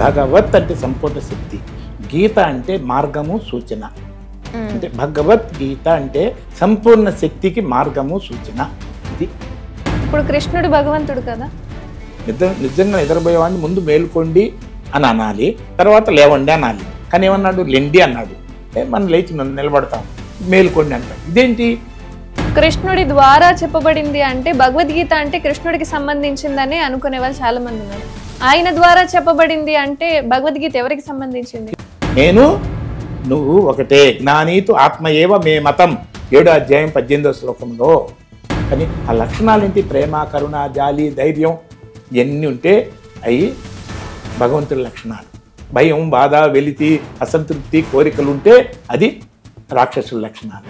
భగవత్ అంటే సంపూర్ణ శక్తి, గీత అంటే మార్గము సూచన. అంటే భగవద్గీత అంటే సంపూర్ణ శక్తికి మార్గము సూచన. ఇది ఇప్పుడు కృష్ణుడు భగవంతుడు కదా, నిజంగా నిద్రపోయేవాడిని ముందు మేల్కొండి అని అనాలి, తర్వాత లేవండి అనాలి. కానీ ఏమన్నాడు? లెండి అన్నాడు. మనం లేచి నిలబడతాం, మేల్కొండి అంటాం. ఇదేంటి? కృష్ణుడి ద్వారా చెప్పబడింది అంటే భగవద్గీత అంటే కృష్ణుడికి సంబంధించిందని అనుకునే వాళ్ళు చాలా మంది ఉన్నారు. ఆయన ద్వారా చెప్పబడింది అంటే భగవద్గీత ఎవరికి సంబంధించింది? నేను నువ్వు ఒకటే, జ్ఞానీతు ఆత్మ ఏవ మే మతం, 7వ అధ్యాయం 18వ శ్లోకంలో. కానీ ఆ లక్షణాలు ఏంటి? ప్రేమ, కరుణ, జాలి, ధైర్యం ఇవన్నీ ఉంటే అవి భగవంతుడి లక్షణాలు. భయం, బాధ, వెలితి, అసంతృప్తి, కోరికలు ఉంటే అది రాక్షసుల లక్షణాలు.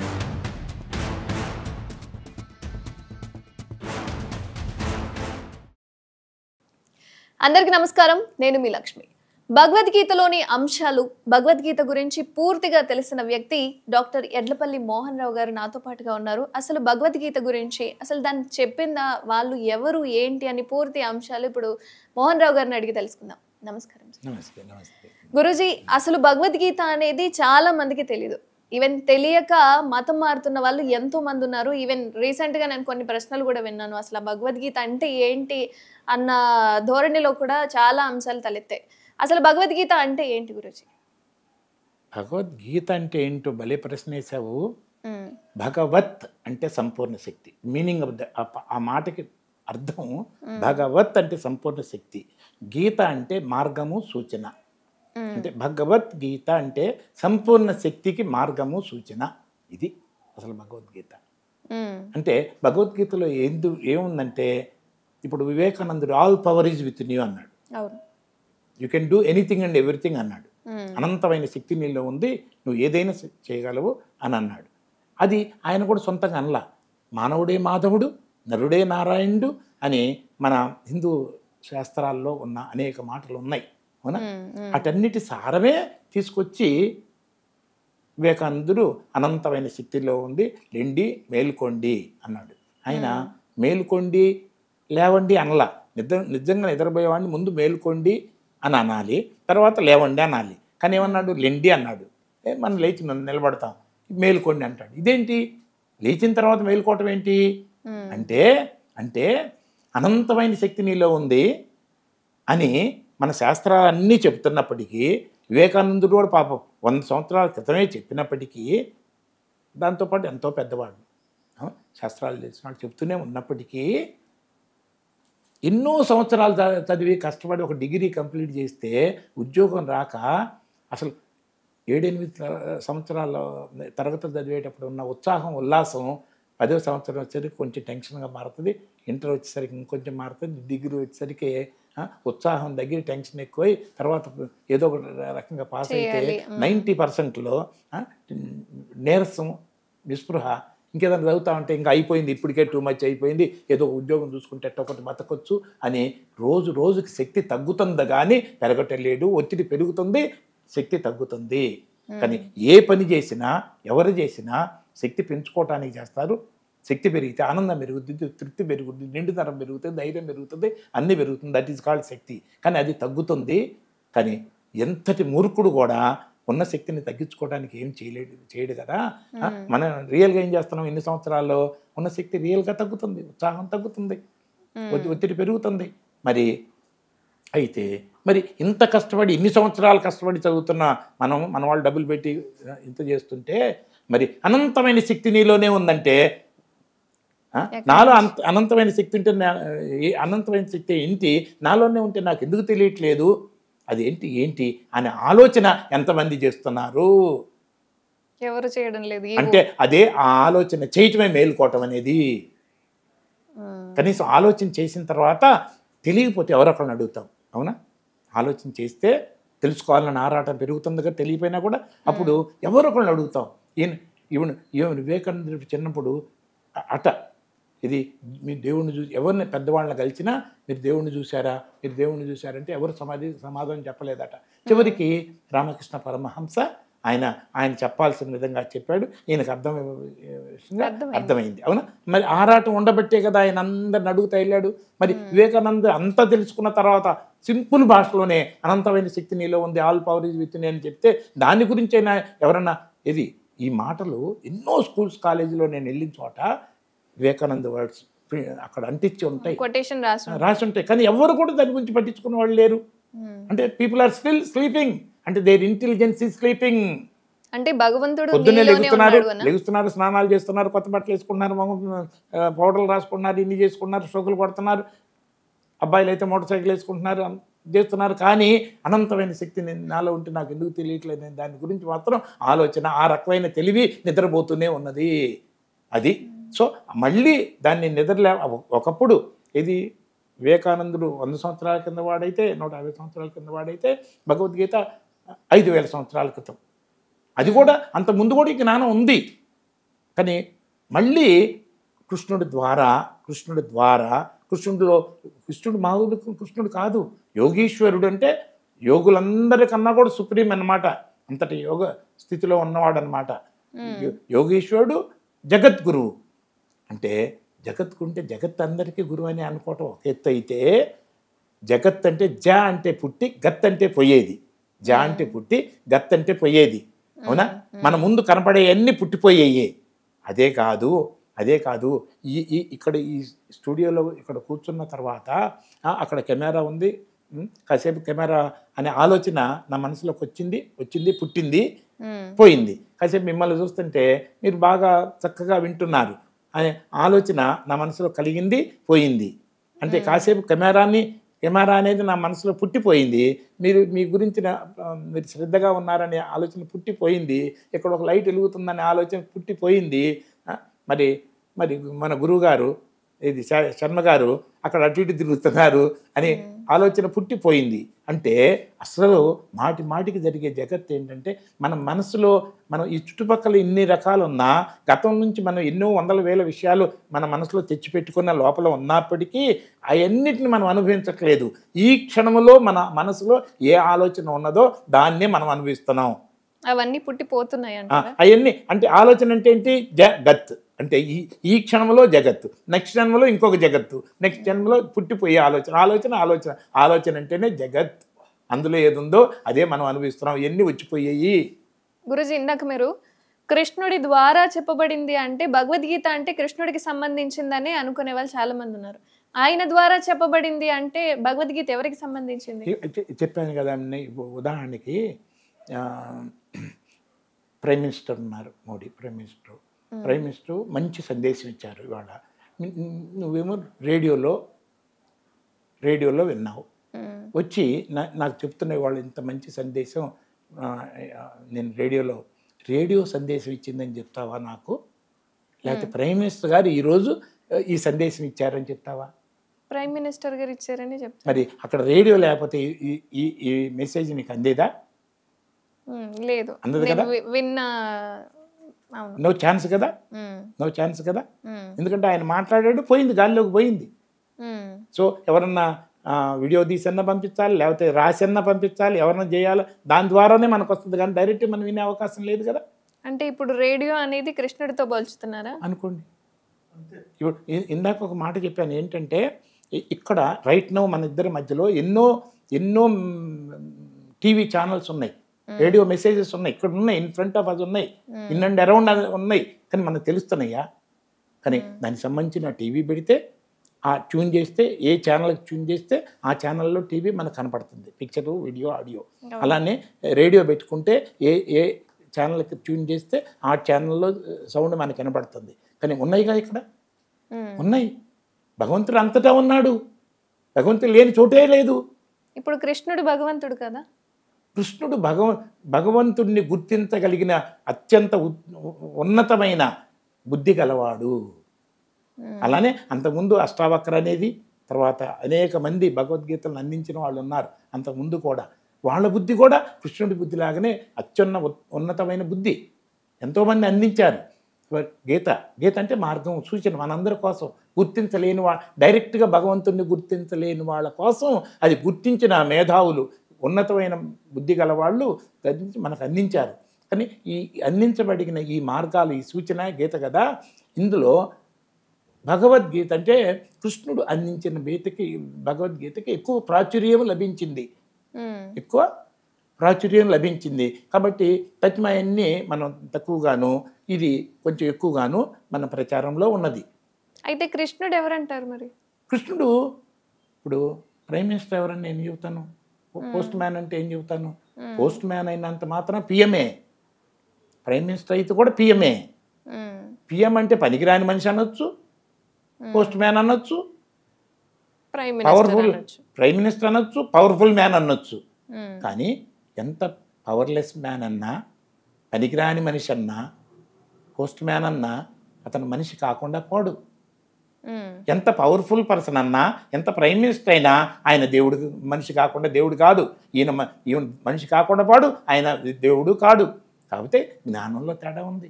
అందరికీ నమస్కారం, నేను మీ లక్ష్మి. భగవద్గీతలోని అంశాలు, భగవద్గీత గురించి పూర్తిగా తెలిసిన వ్యక్తి డాక్టర్ ఎడ్లపల్లి మోహన్ రావు గారు నాతో పాటుగా ఉన్నారు. అసలు భగవద్గీత గురించి, అసలు దాన్ని చెప్పిందా, వాళ్ళు ఎవరు, ఏంటి అని పూర్తి అంశాలు ఇప్పుడు మోహన్ రావు గారిని అడిగి తెలుసుకుందాం. నమస్కారం. నమస్తే. గురూజీ, అసలు భగవద్గీత అనేది చాలా మందికి తెలియదు. ఈవెన్ తెలియక మతం మారుతున్న వాళ్ళు ఎంతో మంది ఉన్నారు. ఈవెన్ రీసెంట్ గా నేను కొన్ని ప్రశ్నలు కూడా విన్నాను, అసలు భగవద్గీత అంటే ఏంటి అన్న ధోరణిలో కూడా చాలా అంశాలు తలెత్తాయి. అసలు భగవద్గీత అంటే ఏంటి గురూజీ? భగవద్గీత అంటే ఏంటో భలే ప్రశ్న వేసావు. భగవత్ అంటే సంపూర్ణ శక్తి. మీనింగ్ ఆఫ్ ఆ మాటకి అర్థం భగవత్ అంటే సంపూర్ణ శక్తి, గీత అంటే మార్గము సూచన. అంటే భగవద్గీత అంటే సంపూర్ణ శక్తికి మార్గము సూచన. ఇది అసలు భగవద్గీత అంటే. భగవద్గీతలో ఏముందంటే, ఇప్పుడు వివేకానందుడు all power is with you అన్నాడు. You can do anything and everything అన్నాడు. అనంతమైన శక్తి నీలో ఉంది, నువ్వు ఏదైనా చేయగలవు అని అన్నాడు. అది ఆయన కూడా సొంతంగా అనలా. మానవుడే మాధవుడు, నరుడే నారాయణుడు అని మన హిందూ శాస్త్రాల్లో ఉన్న అనేక మాటలు ఉన్నాయి, అవునా? అటన్నిటి సారమే తీసుకొచ్చి వివేకానందుడు అనంతమైన శక్తిలో ఉంది, లెండి మేల్కొండి అన్నాడు. ఆయన మేల్కొండి లేవండి అనలా. నిజంగా నిద్రపోయేవాడిని ముందు మేల్కొండి అని అనాలి, తర్వాత లేవండి అనాలి. కానీ ఏమన్నాడు? లెండి అన్నాడు. మనం లేచి నిలబడతాం, మేల్కొండి అంటాడు. ఇదేంటి? లేచిన తర్వాత మేల్కోవటం ఏంటి అంటే అనంతమైన శక్తి నీలో ఉంది అని మన శాస్త్రాలన్నీ చెప్తున్నప్పటికీ, వివేకానందుడు కూడా పాపం 100 సంవత్సరాల క్రితమే చెప్పినప్పటికీ, దాంతోపాటు ఎంతో పెద్దవాడు, శాస్త్రాలు తెలిసినవాడు చెప్తూనే ఉన్నప్పటికీ, ఎన్నో సంవత్సరాలు చదివి కష్టపడి ఒక డిగ్రీ కంప్లీట్ చేస్తే ఉద్యోగం రాక అసలు 7-8 సంవత్సరాల తరగతులు చదివేటప్పుడు ఉన్న ఉత్సాహం, ఉల్లాసం 10వ సంవత్సరం వచ్చేసరికి కొంచెం టెన్షన్గా మారుతుంది, ఇంటర్ వచ్చేసరికి ఇంకొంచెం మారుతుంది, డిగ్రీ వచ్చేసరికి ఉత్సాహం దగ్గర టెన్షన్ ఎక్కువై తర్వాత ఏదో ఒక రకంగా పాస్ అయితే 90%లో నీరసం, నిస్పృహ, ఇంకేదైనా చదువుతా ఉంటే ఇంకా అయిపోయింది, ఇప్పటికే టూ మచ్ అయిపోయింది, ఏదో ఉద్యోగం చూసుకుంటే ఒకటి బతకొచ్చు అని రోజుకి శక్తి తగ్గుతుంది కానీ పెరగటలేదు. ఒత్తిడి పెరుగుతుంది, శక్తి తగ్గుతుంది. కానీ ఏ పని చేసినా, ఎవరు చేసినా శక్తి పెంచుకోవటానికి చేస్తారు. శక్తి పెరిగితే ఆనందం పెరుగుతుంది, తృప్తి పెరుగుతుంది, నిండుతనం పెరుగుతుంది, ధైర్యం పెరుగుతుంది, అన్నీ పెరుగుతుంది. దట్ ఈజ్ కాల్డ్ శక్తి. కానీ అది తగ్గుతుంది. కానీ ఎంతటి మూర్ఖుడు కూడా ఉన్న శక్తిని తగ్గించుకోవడానికి ఏం చేయడు కదా. మనం రియల్గా ఏం చేస్తున్నాం? ఇన్ని సంవత్సరాల్లో ఉన్న శక్తి రియల్గా తగ్గుతుంది, ఉత్సాహం తగ్గుతుంది, ఒత్తిడి పెరుగుతుంది. మరి ఇంత కష్టపడి, ఇన్ని సంవత్సరాలు కష్టపడి చదువుతున్న మన వాళ్ళు డబ్బులు పెట్టి ఇంత చేస్తుంటే, మరి అనంతమైన శక్తి నీలోనే ఉందంటే, నాలో అనంతమైన శక్తి ఉంటే, అనంతమైన శక్తి ఏంటి నాలోనే ఉంటే నాకు ఎందుకు తెలియట్లేదు, అది ఏంటి అనే ఆలోచన ఎంతమంది చేస్తున్నారు? ఎవరు చేయడం లేదు. అంటే అదే ఆ ఆలోచన చేయటమే మేలుకోవటం అనేది. కనీసం ఆలోచన చేసిన తర్వాత తెలియకపోతే ఎవరొకరిని అడుగుతాం, అవునా? ఆలోచన చేస్తే తెలుసుకోవాలని ఆరాటం పెరుగుతుందిగా. తెలియపోయినా కూడా అప్పుడు ఎవరొకరిని అడుగుతాం. ఈవెన్ వివేకానందుడు చిన్నప్పుడు ఇది మీ దేవుణ్ణి చూసి, ఎవరిని పెద్దవాళ్ళని కలిసినా మీరు దేవుణ్ణి చూశారంటే ఎవరు సమాధానం చెప్పలేదట. చివరికి రామకృష్ణ పరమహంస ఆయన ఆయన చెప్పాల్సిన విధంగా చెప్పాడు. ఈయనకు అర్థమైంది. అర్థమైంది. అవునా? మరి ఆరాటం ఉండబట్టే కదా ఆయన అందరిని అడుగుతా వెళ్ళాడు. మరి వివేకానంద అంతా తెలుసుకున్న తర్వాత సింపుల్ భాషలోనే అనంతమైన శక్తి నీలో ఉంది, ఆల్ పవర్ ఈజ్ విత్ అని చెప్తే దాని గురించి అయినా ఎవరన్నా ఇది ఈ మాటలు ఎన్నో స్కూల్స్ కాలేజీలో నేను వెళ్ళిన చోట వివేకానంద వర్డ్స్ అక్కడ అంటించి ఉంటాయి, కొటేషన్ రాసి ఉంటాయి. కానీ ఎవరు కూడా దాని గురించి పట్టించుకున్న వాళ్ళు లేరు. అంటే పీపుల్ ఆర్ స్టిల్ స్లీపింగ్, అంటే దేర్ ఇంటెలిజెన్స్ ఈజ్ స్లీపింగ్. అంటే భగవంతుడు పొద్దున్నే నీలోనే ఉన్నాడు అన్న. లెగుస్తున్నారు, స్నానాలు చేస్తున్నారు, కొత్త బట్టలు వేసుకున్నారు, పౌడర్లు రాసుకున్నారు, ఇన్ని చేసుకున్నారు, స్ట్రోకులు కొడుతున్నారు, అబ్బాయిలు అయితే మోటార్ సైకిల్ వేసుకుంటున్నారు, చేస్తున్నారు. కానీ అనంతమైన శక్తి నాలో ఉంటే నాకు ఎందుకు తెలియట్లేదు, దాని గురించి మాత్రం ఆలోచన, ఆ రకమైన తెలివి నిద్రపోతూనే ఉన్నది. అది సో మళ్ళీ దాన్ని నిద్రలే. ఒకప్పుడు ఇది వివేకానందుడు 100 సంవత్సరాల కింద వాడైతే, 150 సంవత్సరాల కింద వాడైతే, భగవద్గీత 5000 సంవత్సరాల క్రితం. అది కూడా అంత ముందు కూడా ఈ జ్ఞానం ఉంది. కానీ మళ్ళీ కృష్ణుడు ద్వారా కృష్ణుడు మామూలు కృష్ణుడు కాదు, యోగీశ్వరుడు. అంటే యోగులందరికన్నా కూడా సుప్రీం అన్నమాట, అంతటి యోగ స్థితిలో ఉన్నవాడు అనమాట యోగీశ్వరుడు. జగద్గురువు అంటే జగత్కు ఉంటే జగత్ అందరికీ గురువు అని అనుకోవటం ఒక ఎత్తు అయితే, జగత్ అంటే జ అంటే పుట్టి, గత్ అంటే పోయేది. జ అంటే పుట్టి, గత్ అంటే పోయేది. అవునా? మన ముందు కనపడే అన్నీ పుట్టిపోయాయి. అదే కాదు ఇక్కడ ఈ స్టూడియోలో ఇక్కడ కూర్చున్న తర్వాత అక్కడ కెమెరా ఉంది, కాసేపు కెమెరా అనే ఆలోచన నా మనసులోకి వచ్చింది, పుట్టింది, పోయింది. కాసేపు మిమ్మల్ని చూస్తుంటే మీరు బాగా చక్కగా వింటున్నారు అనే ఆలోచన నా మనసులో కలిగింది, పోయింది. అంటే కాసేపు కెమెరా అనేది నా మనసులో పుట్టిపోయింది, మీ గురించి మీరు శ్రద్ధగా ఉన్నారనే ఆలోచన పుట్టిపోయింది, ఇక్కడ ఒక లైట్ వెలుగుతుందనే ఆలోచన పుట్టిపోయింది. మరి మన గురువుగారు ఇది శర్మ గారు అక్కడ అటు ఇటు తిరుగుతున్నారు అని ఆలోచన పుట్టిపోయింది. అంటే అసలు మాటికి జరిగే జగత్ ఏంటంటే, మన మనసులో మనం ఈ చుట్టుపక్కల ఇన్ని రకాలు ఉన్నా, గతం నుంచి మనం ఎన్నో వందల వేల విషయాలు మన మనసులో తెచ్చిపెట్టుకున్న లోపల ఉన్నప్పటికీ అవన్నిటిని మనం అనుభవించట్లేదు. ఈ క్షణంలో మన మనసులో ఏ ఆలోచన ఉన్నదో దాన్నే మనం అనుభవిస్తున్నాం. అవన్నీ పుట్టిపోతున్నాయి అవన్నీ అంటే ఆలోచన అంటే ఏంటి? జగత్ అంటే ఈ క్షణంలో జగత్తు, నెక్స్ట్ జన్మలో ఇంకొక జగత్తు, నెక్స్ట్ జన్మలో పుట్టిపోయే ఆలోచన అంటేనే జగత్. అందులో ఏది ఉందో అదే మనం అనుభవిస్తున్నాం. ఎన్ని వచ్చిపోయాయి. గురుజీ, ఇందాక మీరు కృష్ణుడి ద్వారా చెప్పబడింది అంటే భగవద్గీత అంటే కృష్ణుడికి సంబంధించిందని అనుకునే వాళ్ళు చాలా మంది ఉన్నారు. ఆయన ద్వారా చెప్పబడింది అంటే భగవద్గీత ఎవరికి సంబంధించింది? చెప్పాను కదా, ఉదాహరణకి ప్రైమ్ మినిస్టర్ ఉన్నారు, మోడీ ప్రైమ్ మినిస్టర్ మంచి సందేశం ఇచ్చారు. ఇవాళ నువ్వేమో రేడియోలో విన్నావు, వచ్చి నాకు చెప్తున్న వాళ్ళు ఇంత మంచి సందేశం నేను రేడియో సందేశం ఇచ్చిందని చెప్తావా నాకు? లేకపోతే ప్రైమ్ మినిస్టర్ గారు ఈరోజు ఈ సందేశం ఇచ్చారని చెప్తావా? ప్రైమ్ మినిస్టర్ గారు ఇచ్చారని చెప్తా. మరి అక్కడ రేడియో లేకపోతే ఈ మెసేజ్ నీకు అందేదా? లేదు, అందదు కదా, నో ఛాన్స్ కదా. ఎందుకంటే ఆయన మాట్లాడాడు, పోయింది, గాలిలోకి పోయింది. సో ఎవరన్నా వీడియో తీసన్నా పంపించాలి, లేకపోతే రాసన్నా పంపించాలి, ఎవరన్నా చేయాలి, దాని ద్వారానే మనకు వస్తుంది. కానీ డైరెక్ట్ మనం వినే అవకాశం లేదు కదా. అంటే ఇప్పుడు రేడియో అనేది కృష్ణుడితో పోల్చుతున్నారా అనుకోండి. ఇప్పుడు ఇందాక ఒక మాట చెప్పాను ఏంటంటే, ఇక్కడ రైట్ నౌ మన ఇద్దరి మధ్యలో ఎన్నో టీవీ ఛానల్స్ ఉన్నాయి, రేడియో మెసేజెస్ ఉన్నాయి, ఇక్కడ ఉన్నాయి, ఇన్ ఫ్రంట్ ఆఫ్ అస్ ఉన్నాయి, ఇన్ అండ్ అరౌండ్ ఉన్నాయి. కానీ మనకు తెలుస్తున్నాయా? కానీ దానికి సంబంధించిన టీవీ పెడితే ఆ ట్యూన్ చేస్తే, ఏ ఛానల్కి ట్యూన్ చేస్తే ఆ ఛానల్లో టీవీ మనకు కనపడుతుంది, పిక్చరు, వీడియో, ఆడియో. అలానే రేడియో పెట్టుకుంటే ఏ ఛానల్కి ట్యూన్ చేస్తే ఆ ఛానల్లో సౌండ్ మనకు కనపడుతుంది. కానీ ఉన్నాయి కదా, ఇక్కడ ఉన్నాయి. భగవంతుడు అంతటా ఉన్నాడు, భగవంతుడు లేని చోటే లేదు. ఇప్పుడు కృష్ణుడు భగవంతుడు కదా. కృష్ణుడు భగవంతుడిని గుర్తించగలిగిన అత్యంత ఉన్నతమైన బుద్ధి గలవాడు. అలానే అంతకుముందు అష్టావక్ర అనేది, తర్వాత అనేక మంది భగవద్గీతలను అందించిన వాళ్ళు ఉన్నారు అంతకుముందు కూడా. వాళ్ళ బుద్ధి కూడా కృష్ణుడి బుద్ధి లాగానే ఉన్నతమైన బుద్ధి ఎంతోమంది అందించారు. గీత అంటే మార్గం, సూచన, మనందరి కోసం. గుర్తించలేని డైరెక్ట్గా భగవంతుడిని గుర్తించలేని వాళ్ళ కోసం అది గుర్తించిన మేధావులు, ఉన్నతమైన బుద్ధి గల వాళ్ళు మనకు అందించారు. కానీ ఈ అందించబడిన ఈ మార్గాలు ఈ సూచన గీత కదా, ఇందులో భగవద్గీత అంటే కృష్ణుడు అందించిన భగవద్గీతకి ఎక్కువ ప్రాచుర్యం లభించింది, ఎక్కువ ప్రాచుర్యం లభించింది. కాబట్టి తత్మయన్ని మనం తక్కువగాను, ఇది కొంచెం ఎక్కువగాను మన ప్రచారంలో ఉన్నది. అయితే కృష్ణుడు ఎవరంటారు మరి? కృష్ణుడు ఇప్పుడు ప్రైమ్ మినిస్టర్ ఎవరని నేను చెబుతాను, పోస్ట్ మ్యాన్ అంటే ఏం చెబుతాను? పోస్ట్ మ్యాన్ అయినంత మాత్రం పిఎంఏ, ప్రైమ్ మినిస్టర్ అయితే కూడా పిఎంఏ. పిఎం అంటే పనికిరాని మనిషి అనొచ్చు, పోస్ట్ మ్యాన్ అనొచ్చు, పవర్ఫుల్ ప్రైమ్ మినిస్టర్ అనొచ్చు, పవర్ఫుల్ మ్యాన్ అనొచ్చు. కానీ ఎంత పవర్లెస్ మ్యాన్ అన్నా, పనికిరాని మనిషి అన్నా, పోస్ట్ మ్యాన్ అన్నా అతను మనిషి కాకుండా పోడు. ఎంత పవర్ఫుల్ పర్సన్ అన్నా, ఎంత ప్రైమ్ మినిస్టర్ అయినా ఆయన దేవుడు మనిషి కాకుండా దేవుడు కాదు. ఈయన మనిషి కాకుండా పాడు, ఆయన దేవుడు కాడు. కాకపోతే జ్ఞానంలో తేడా ఉంది,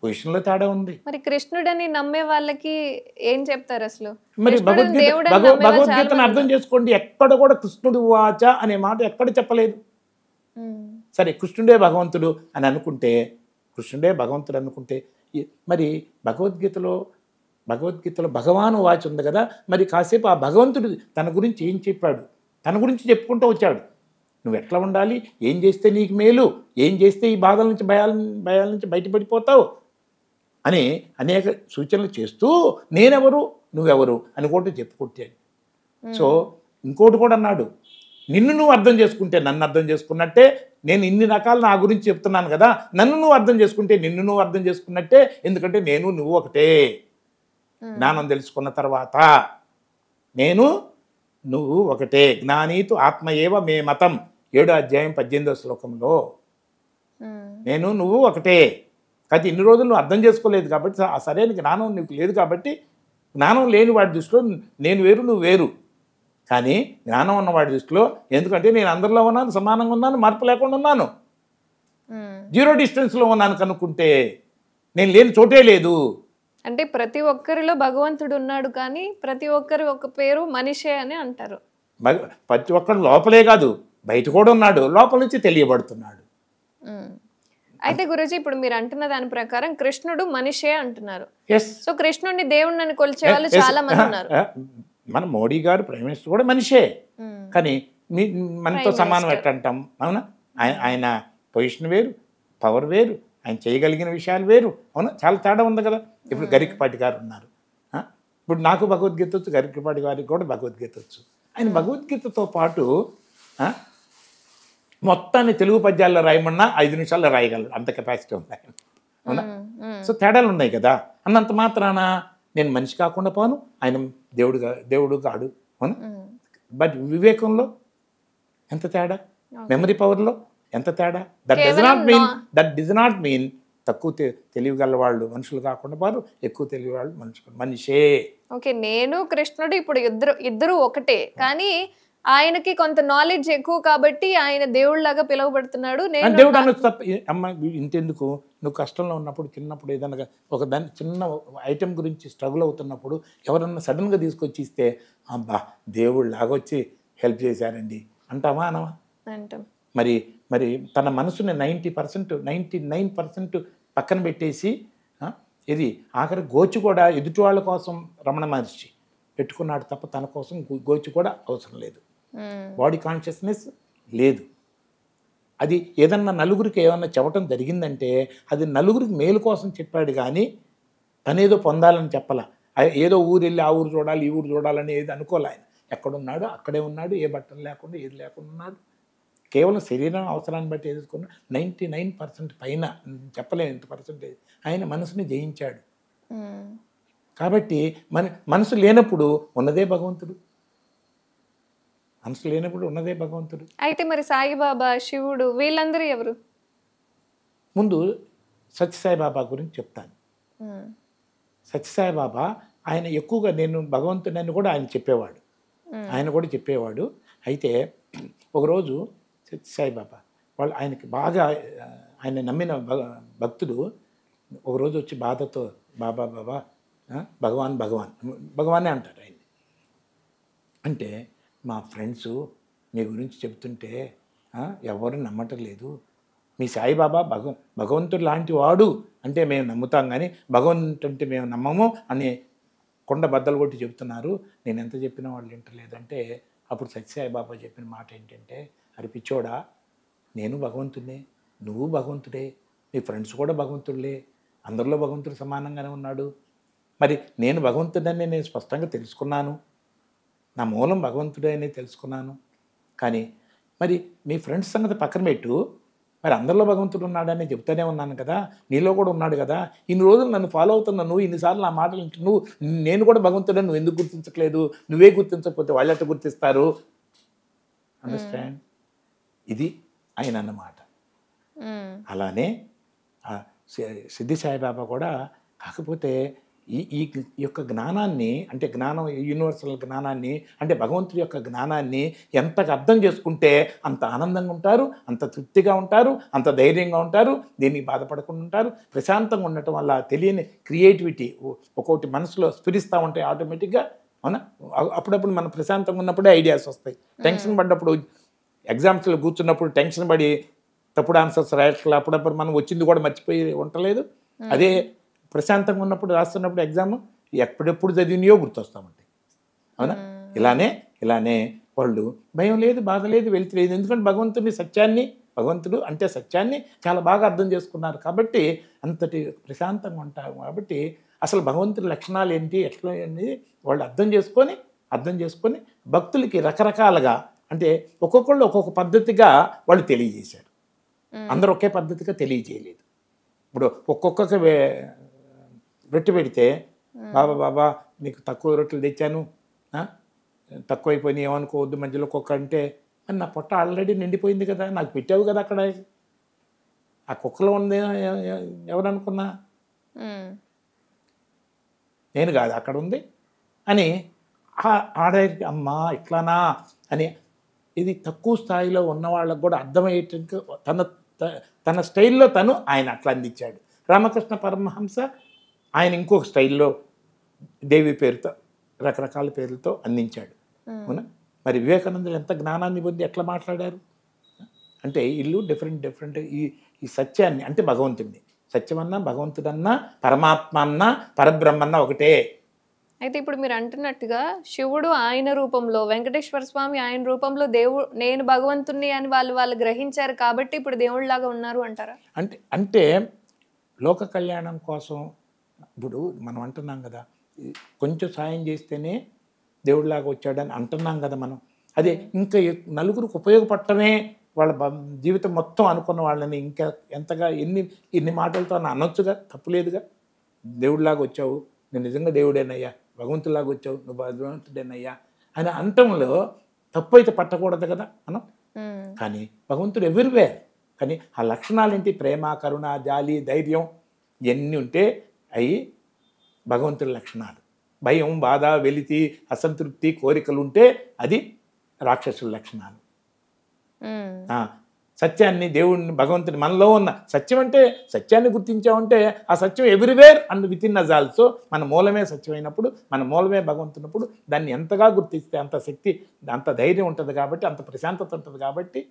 పొజిషన్లో తేడా ఉంది. మరి కృష్ణుడని నమ్మే వాళ్ళకి ఏం చెప్తారు అసలు? మరి భగవద్గీతను అర్థం చేసుకోండి, ఎక్కడ కూడా కృష్ణుడు వాచ అనే మాట ఎక్కడ చెప్పలేదు. సరే కృష్ణుడే భగవంతుడు అని అనుకుంటే, కృష్ణుడే భగవంతుడు అనుకుంటే, మరి భగవద్గీతలో భగవాను వాచ్ ఉంది కదా, మరి కాసేపు ఆ భగవంతుడు తన గురించి ఏం చెప్పాడు, తన గురించి చెప్పుకుంటూ వచ్చాడు. నువ్వు ఎట్లా ఉండాలి, ఏం చేస్తే నీకు మేలు, ఏం చేస్తే ఈ బాధల నుంచి భయాల నుంచి బయటపడిపోతావు అని అనేక సూచనలు చేస్తూ నేనెవరు నువ్వెవరు అని కూడా చెప్పుకుంటాడు. సో ఇంకోటి కూడా అన్నాడు, నిన్ను నువ్వు అర్థం చేసుకుంటే నన్ను అర్థం చేసుకున్నట్టే, నేను ఇన్ని రకాలు నా గురించి చెప్తున్నాను కదా, నన్ను నువ్వు అర్థం చేసుకుంటే నిన్ను నువ్వు అర్థం చేసుకున్నట్టే. ఎందుకంటే నువ్వు ఒకటే. జ్ఞానం తెలుసుకున్న తర్వాత నువ్వు ఒకటే. జ్ఞానీతు ఆత్మ ఏవ మే మతం, 7వ అధ్యాయం 18వ శ్లోకంలో నువ్వు ఒకటే. కానీ ఇన్ని రోజులు నువ్వు అర్థం చేసుకోలేదు కాబట్టి, ఆ సరైన జ్ఞానం నీకు లేదు కాబట్టి, జ్ఞానం లేని వాడి దృష్టిలో నేను వేరు నువ్వు వేరు. కానీ జ్ఞానం ఉన్నవాడి దృష్టిలో, ఎందుకంటే నేను అందరిలో ఉన్నాను, సమానంగా ఉన్నాను, మార్పు లేకుండా ఉన్నాను, జీరో డిస్టెన్స్లో ఉన్నాను కనుక్కుంటే నేను లేని చోటే లేదు. అంటే ప్రతి ఒక్కరిలో భగవంతుడు ఉన్నాడు, కానీ ప్రతి ఒక్కరి ఒక పేరు మనిషే అని అంటారు. ప్రతి ఒక్కరు లోపలే కాదు బయట కూడా ఉన్నాడు, లోపల నుంచి తెలియబడుతున్నాడు. అయితే గురూజీ, ఇప్పుడు మీరు అంటున్న దాని ప్రకారం కృష్ణుడు మనిషే అంటున్నారు. సో కృష్ణుడిని దేవుడిని కొలిచే వాళ్ళు చాలా మంది ఉన్నారు. మన మోడీ గారు ప్రైమ్ మినిస్టర్ కూడా మనిషే, కానీ మనతో సమానం ఎట్టంటాం? అవునా? ఆయన పొజిషన్ వేరు, పవర్ వేరు, ఆయన చేయగలిగిన విషయాలు వేరు. అవునా? చాలా తేడా ఉంది కదా. ఇప్పుడు గరికపాటి గారు ఉన్నారు, ఇప్పుడు నాకు భగవద్గీత వచ్చు, గరికపాటి గారికి కూడా భగవద్గీత వచ్చు. ఆయన భగవద్గీతతో పాటు మొత్తాన్ని తెలుగు పద్యాల్లో రాయమన్నా 5 నిమిషాల్లో రాయగలరు, అంత కెపాసిటీ ఉంది ఆయన. అవునా? సో తేడాలు ఉన్నాయి కదా. అన్నంత మాత్రాన నేను మనిషి కాకుండా పోను, ఆయన దేవుడు కాడు. అవునా? బట్ వివేకంలో ఎంత తేడా, మెమరీ పవర్లో ఎంత తేడా. దట్ డస్ నాట్ మీన్ తక్కువ తెలివిగల వాళ్ళు మనుషులు కాకుండా వారు, ఎక్కువ తెలివి వాళ్ళు మనిషే. ఓకే, నేను కృష్ణుడు ఇప్పుడు ఇద్దరు ఒకటే, కానీ ఆయనకి కొంత నాలెడ్జ్ ఎక్కువ కాబట్టి ఆయన దేవుళ్ళలాగా పిలువబడుతున్నాడు. దేవుడు అనొచ్చు తప్ప. అమ్మ ఇంతెందుకు, నువ్వు కష్టంలో ఉన్నప్పుడు, చిన్నప్పుడు ఏదైనా ఒక దాన్ని చిన్న ఐటెం గురించి స్ట్రగుల్ అవుతున్నప్పుడు ఎవరన్నా సడన్గా తీసుకొచ్చి ఇస్తే, అబ్బా దేవుళ్ళలాగా వచ్చి హెల్ప్ చేశారండి అంటావా అనవా? అంటాం. మరి తన మనసుని 99% పక్కన పెట్టేసి, ఇది ఆఖరి గోచి కూడా ఎదుటి వాళ్ళ కోసం రమణ మహర్షి పెట్టుకున్నాడు తప్ప తన కోసం గోచి కూడా అవసరం లేదు. బాడీ కాన్షియస్నెస్ లేదు. అది ఏదన్నా నలుగురికి ఏమన్నా చెప్పటం జరిగిందంటే అది నలుగురికి మేలు కోసం చెప్పాడు, కానీ తనేదో పొందాలని చెప్పాల. ఏదో ఊరు వెళ్ళి ఆ ఊరు చూడాలి, ఈ ఊరు చూడాలని ఏది అనుకోలే. ఆయన ఎక్కడున్నాడు అక్కడే ఉన్నాడు, ఏ బట్టలు లేకుండా ఏది లేకుండా ఉన్నాడు. కేవలం శరీరం అవసరాన్ని బట్టి ఎదుర్కొన్న 99% పైన, చెప్పలేము ఎంత పర్సెంటేజ్, ఆయన మనసుని జయించాడు. కాబట్టి మనసు లేనప్పుడు ఉన్నదే భగవంతుడు, మనసు లేనప్పుడు ఉన్నదే భగవంతుడు. అయితే మరి సాయిబాబా, శివుడు, వీళ్ళందరూ ఎవరు? ముందు సత్యసాయిబాబా గురించి చెప్తాను. సత్యసాయిబాబా ఆయన ఎక్కువగా నేను భగవంతుడని కూడా ఆయన చెప్పేవాడు. అయితే ఒకరోజు సత్యసాయిబాబా ఆయనకి బాగా ఆయన నమ్మిన భక్తుడు ఒకరోజు వచ్చి బాధతో, బాబా భగవానే అంటారు ఆయన. అంటే మా ఫ్రెండ్స్ మీ గురించి చెప్తుంటే ఎవరు నమ్మటం లేదు, మీ సాయిబాబా భగవంతుడు లాంటి వాడు అంటే మేము నమ్ముతాం, కానీ భగవంతుడు అంటే మేము నమ్మము అని కొండ బద్దలు కొట్టి చెప్తున్నారు. నేను ఎంత చెప్పినా వాళ్ళు వింటలేదంటే అప్పుడు సత్యసాయిబాబా చెప్పిన మాట ఏంటంటే, అరే పిచ్చోడా, నేను భగవంతుడే, నువ్వు భగవంతుడే, నీ ఫ్రెండ్స్ కూడా భగవంతుడులే, అందరిలో భగవంతుడు సమానంగానే ఉన్నాడు. మరి నేను భగవంతుడని నేను స్పష్టంగా తెలుసుకున్నాను, నా మూలం భగవంతుడే అని తెలుసుకున్నాను. కానీ మరి మీ ఫ్రెండ్స్ సంగతి పక్కన పెట్టు, మరి అందరిలో భగవంతుడు ఉన్నాడని చెప్తానే ఉన్నాను కదా, నీలో కూడా ఉన్నాడు కదా, ఇన్ని రోజులు నన్ను ఫాలో అవుతున్నా నువ్వు, ఇన్నిసార్లు నా మాటలు నువ్వు, నేను కూడా భగవంతుడని నువ్వు ఎందుకు గుర్తించట్లేదు, నువ్వే గుర్తించకపోతే వాళ్ళు ఎట్లా గుర్తిస్తారు? అండర్స్టాండ్? ఇది ఆయన అన్నమాట. అలానే సిద్ధి సాయిబాబా కూడా, కాకపోతే ఈ యొక్క జ్ఞానాన్ని, అంటే జ్ఞానం, యూనివర్సల్ జ్ఞానాన్ని, అంటే భగవంతుడి యొక్క జ్ఞానాన్ని ఎంతగా అర్థం చేసుకుంటే అంత ఆనందంగా ఉంటారు, అంత తృప్తిగా ఉంటారు, అంత ధైర్యంగా ఉంటారు, దీనికి బాధపడకుండా ఉంటారు. ప్రశాంతంగా ఉండటం వల్ల తెలియని క్రియేటివిటీ ఒక్కొక్కటి మనసులో స్ఫురిస్తూ ఉంటాయి ఆటోమేటిక్గా. అవునా? అప్పుడప్పుడు మనం ప్రశాంతంగా ఉన్నప్పుడే ఐడియాస్ వస్తాయి. టెన్షన్ పడ్డప్పుడు, ఎగ్జామ్స్లో కూర్చున్నప్పుడు టెన్షన్ పడి తప్పుడు ఆన్సర్స్ రాయట్లా, అప్పుడప్పుడు మనం వచ్చింది కూడా మర్చిపోయి ఉండలేదు. అదే ప్రశాంతంగా ఉన్నప్పుడు రాస్తున్నప్పుడు ఎగ్జామ్ ఎప్పుడెప్పుడు చదివినయో గుర్తొస్తామంటాయి. అవునా? ఇలానే వాళ్ళు భయం లేదు, బాధ లేదు, వెళ్తూ లేదు. ఎందుకంటే భగవంతుడు అంటే సత్యాన్ని చాలా బాగా అర్థం చేసుకున్నారు కాబట్టి అంతటి ప్రశాంతంగా ఉంటారు. కాబట్టి అసలు భగవంతుడి లక్షణాలు ఏంటి, ఎట్లా అనేది వాళ్ళు అర్థం చేసుకొని భక్తులకి రకరకాలుగా, అంటే ఒక్కొక్కళ్ళు ఒక్కొక్క పద్ధతిగా వాళ్ళు తెలియజేశారు. అందరూ ఒకే పద్ధతిగా తెలియజేయలేదు. ఇప్పుడు ఒక్కొక్కరికి రొట్టె పెడితే, బాబా నీకు తక్కువ రొట్టెలు తెచ్చాను, తక్కువైపోయినాయి ఏమనుకోవద్దు మధ్యలో ఒక్కొక్క అంటే, మరి నా పొట్ట ఆల్రెడీ నిండిపోయింది కదా, నాకు పెట్టావు కదా అక్కడ, ఆ కుక్కలో ఉంది ఎవరనుకున్నా, నేను కాదు అక్కడ ఉంది అని ఆడకి అమ్మా ఇట్లానా అని, ఇది తక్కువ స్థాయిలో ఉన్న వాళ్ళకు కూడా అర్థమయ్యేటట్టు తన స్టైల్లో ఆయన అట్లా అందించాడు. రామకృష్ణ పరమహంస ఆయన ఇంకొక స్టైల్లో దేవి పేరుతో, రకరకాల పేర్లతో అందించాడు. అవునా? మరి వివేకానందులు ఎంత జ్ఞానాన్ని పొంది ఎట్లా మాట్లాడారు అంటే, ఇల్లు డిఫరెంట్ ఈ సత్యాన్ని, అంటే భగవంతుడిని, సత్యమన్నా భగవంతుడన్నా పరమాత్మ అన్నా పరబ్రహ్మన్నా ఒకటే. అయితే ఇప్పుడు మీరు అంటున్నట్టుగా శివుడు ఆయన రూపంలో, వెంకటేశ్వర స్వామి ఆయన రూపంలో నేను భగవంతుణ్ణి అని వాళ్ళు గ్రహించారు కాబట్టి ఇప్పుడు దేవుళ్ళలాగా ఉన్నారు అంటారా? అంటే లోక కళ్యాణం కోసం ఇప్పుడు మనం అంటున్నాం కదా, కొంచెం సాయం చేస్తేనే దేవుడిలాగా వచ్చాడని అంటున్నాం కదా మనం. అదే ఇంకా నలుగురికి ఉపయోగపడటమే వాళ్ళ జీవితం మొత్తం అనుకున్న వాళ్ళని ఇంకా ఎంతగా ఎన్ని మాటలతో అనొచ్చుగా, తప్పులేదుగా. దేవుడిలాగా వచ్చావు, నేను నిజంగా దేవుడేనయ్యా, భగవంతులాగా వచ్చావు, నువ్వు భగవంతుడేనయ్యా అని అంటంలో తప్పు అయితే పట్టకూడదు కదా మనం. కానీ భగవంతుడు ఎవ్రీవేర్, కానీ ఆ లక్షణాలు ఏంటి, ప్రేమ, కరుణ, జాలి, ధైర్యం ఇవన్నీ ఉంటే అవి భగవంతుడి లక్షణాలు. భయం, బాధ, వెలితి, అసంతృప్తి, కోరికలు ఉంటే అది రాక్షసుల లక్షణాలు. సత్యాన్ని, దేవుడిని, భగవంతుని, మనలో ఉన్న సత్యం అంటే సత్యాన్ని గుర్తించామంటే ఆ సత్యం everywhere and within us also. మన మూలమే సత్యమైనప్పుడు, మన మూలమే భగవంతున్నప్పుడు దాన్ని ఎంతగా గుర్తిస్తే అంత శక్తి, అంత ధైర్యం ఉంటుంది కాబట్టి, అంత ప్రశాంతత ఉంటుంది కాబట్టి,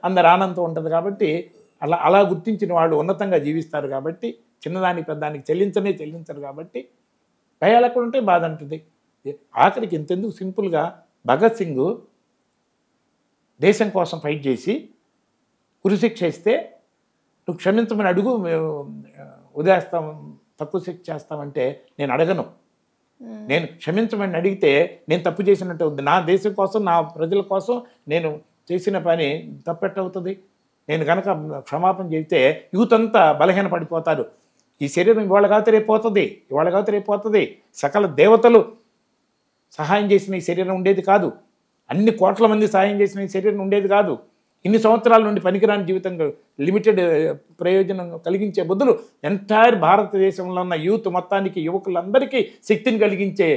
అందరు ఆనందం ఉంటుంది కాబట్టి, అలా గుర్తించిన వాళ్ళు ఉన్నతంగా జీవిస్తారు కాబట్టి, చిన్నదానికి పెద్దానికి చెల్లించరు కాబట్టి భయాలు ఎక్కడ ఉంటే బాధ అంటుంది. ఆఖరికి ఇంతెందుకు, సింపుల్గా భగత్ సింగ్ దేశం కోసం ఫైట్ చేసి ఉరిశిక్ష ఇస్తే నువ్వు క్షమించమని అడుగు, వదిలేస్తాం, తక్కువ శిక్ష చేస్తామంటే నేను అడగను. నేను క్షమించమని అడిగితే నేను తప్పు చేసినట్టు అవుతుంది. నా దేశం కోసం, నా ప్రజల కోసం నేను చేసిన పని తప్పెట్టవుతుంది. నేను కనుక క్షమాపణ చెబితే యూత్ అంతా బలహీన పడిపోతారు. ఈ శరీరం ఇవాళ కాదు రేపు పోతుంది. సకల దేవతలు సహాయం చేసిన ఈ శరీరం ఉండేది కాదు, అన్ని కోట్ల మంది సహాయం చేసిన ఈ శరీరం ఉండేది కాదు. ఇన్ని సంవత్సరాల నుండి పనికిరాని జీవితంగా లిమిటెడ్ ప్రయోజనం కలిగించే బదులు ఎంటైర్ భారతదేశంలో ఉన్న యూత్ మొత్తానికి, యువకులందరికీ శక్తిని కలిగించే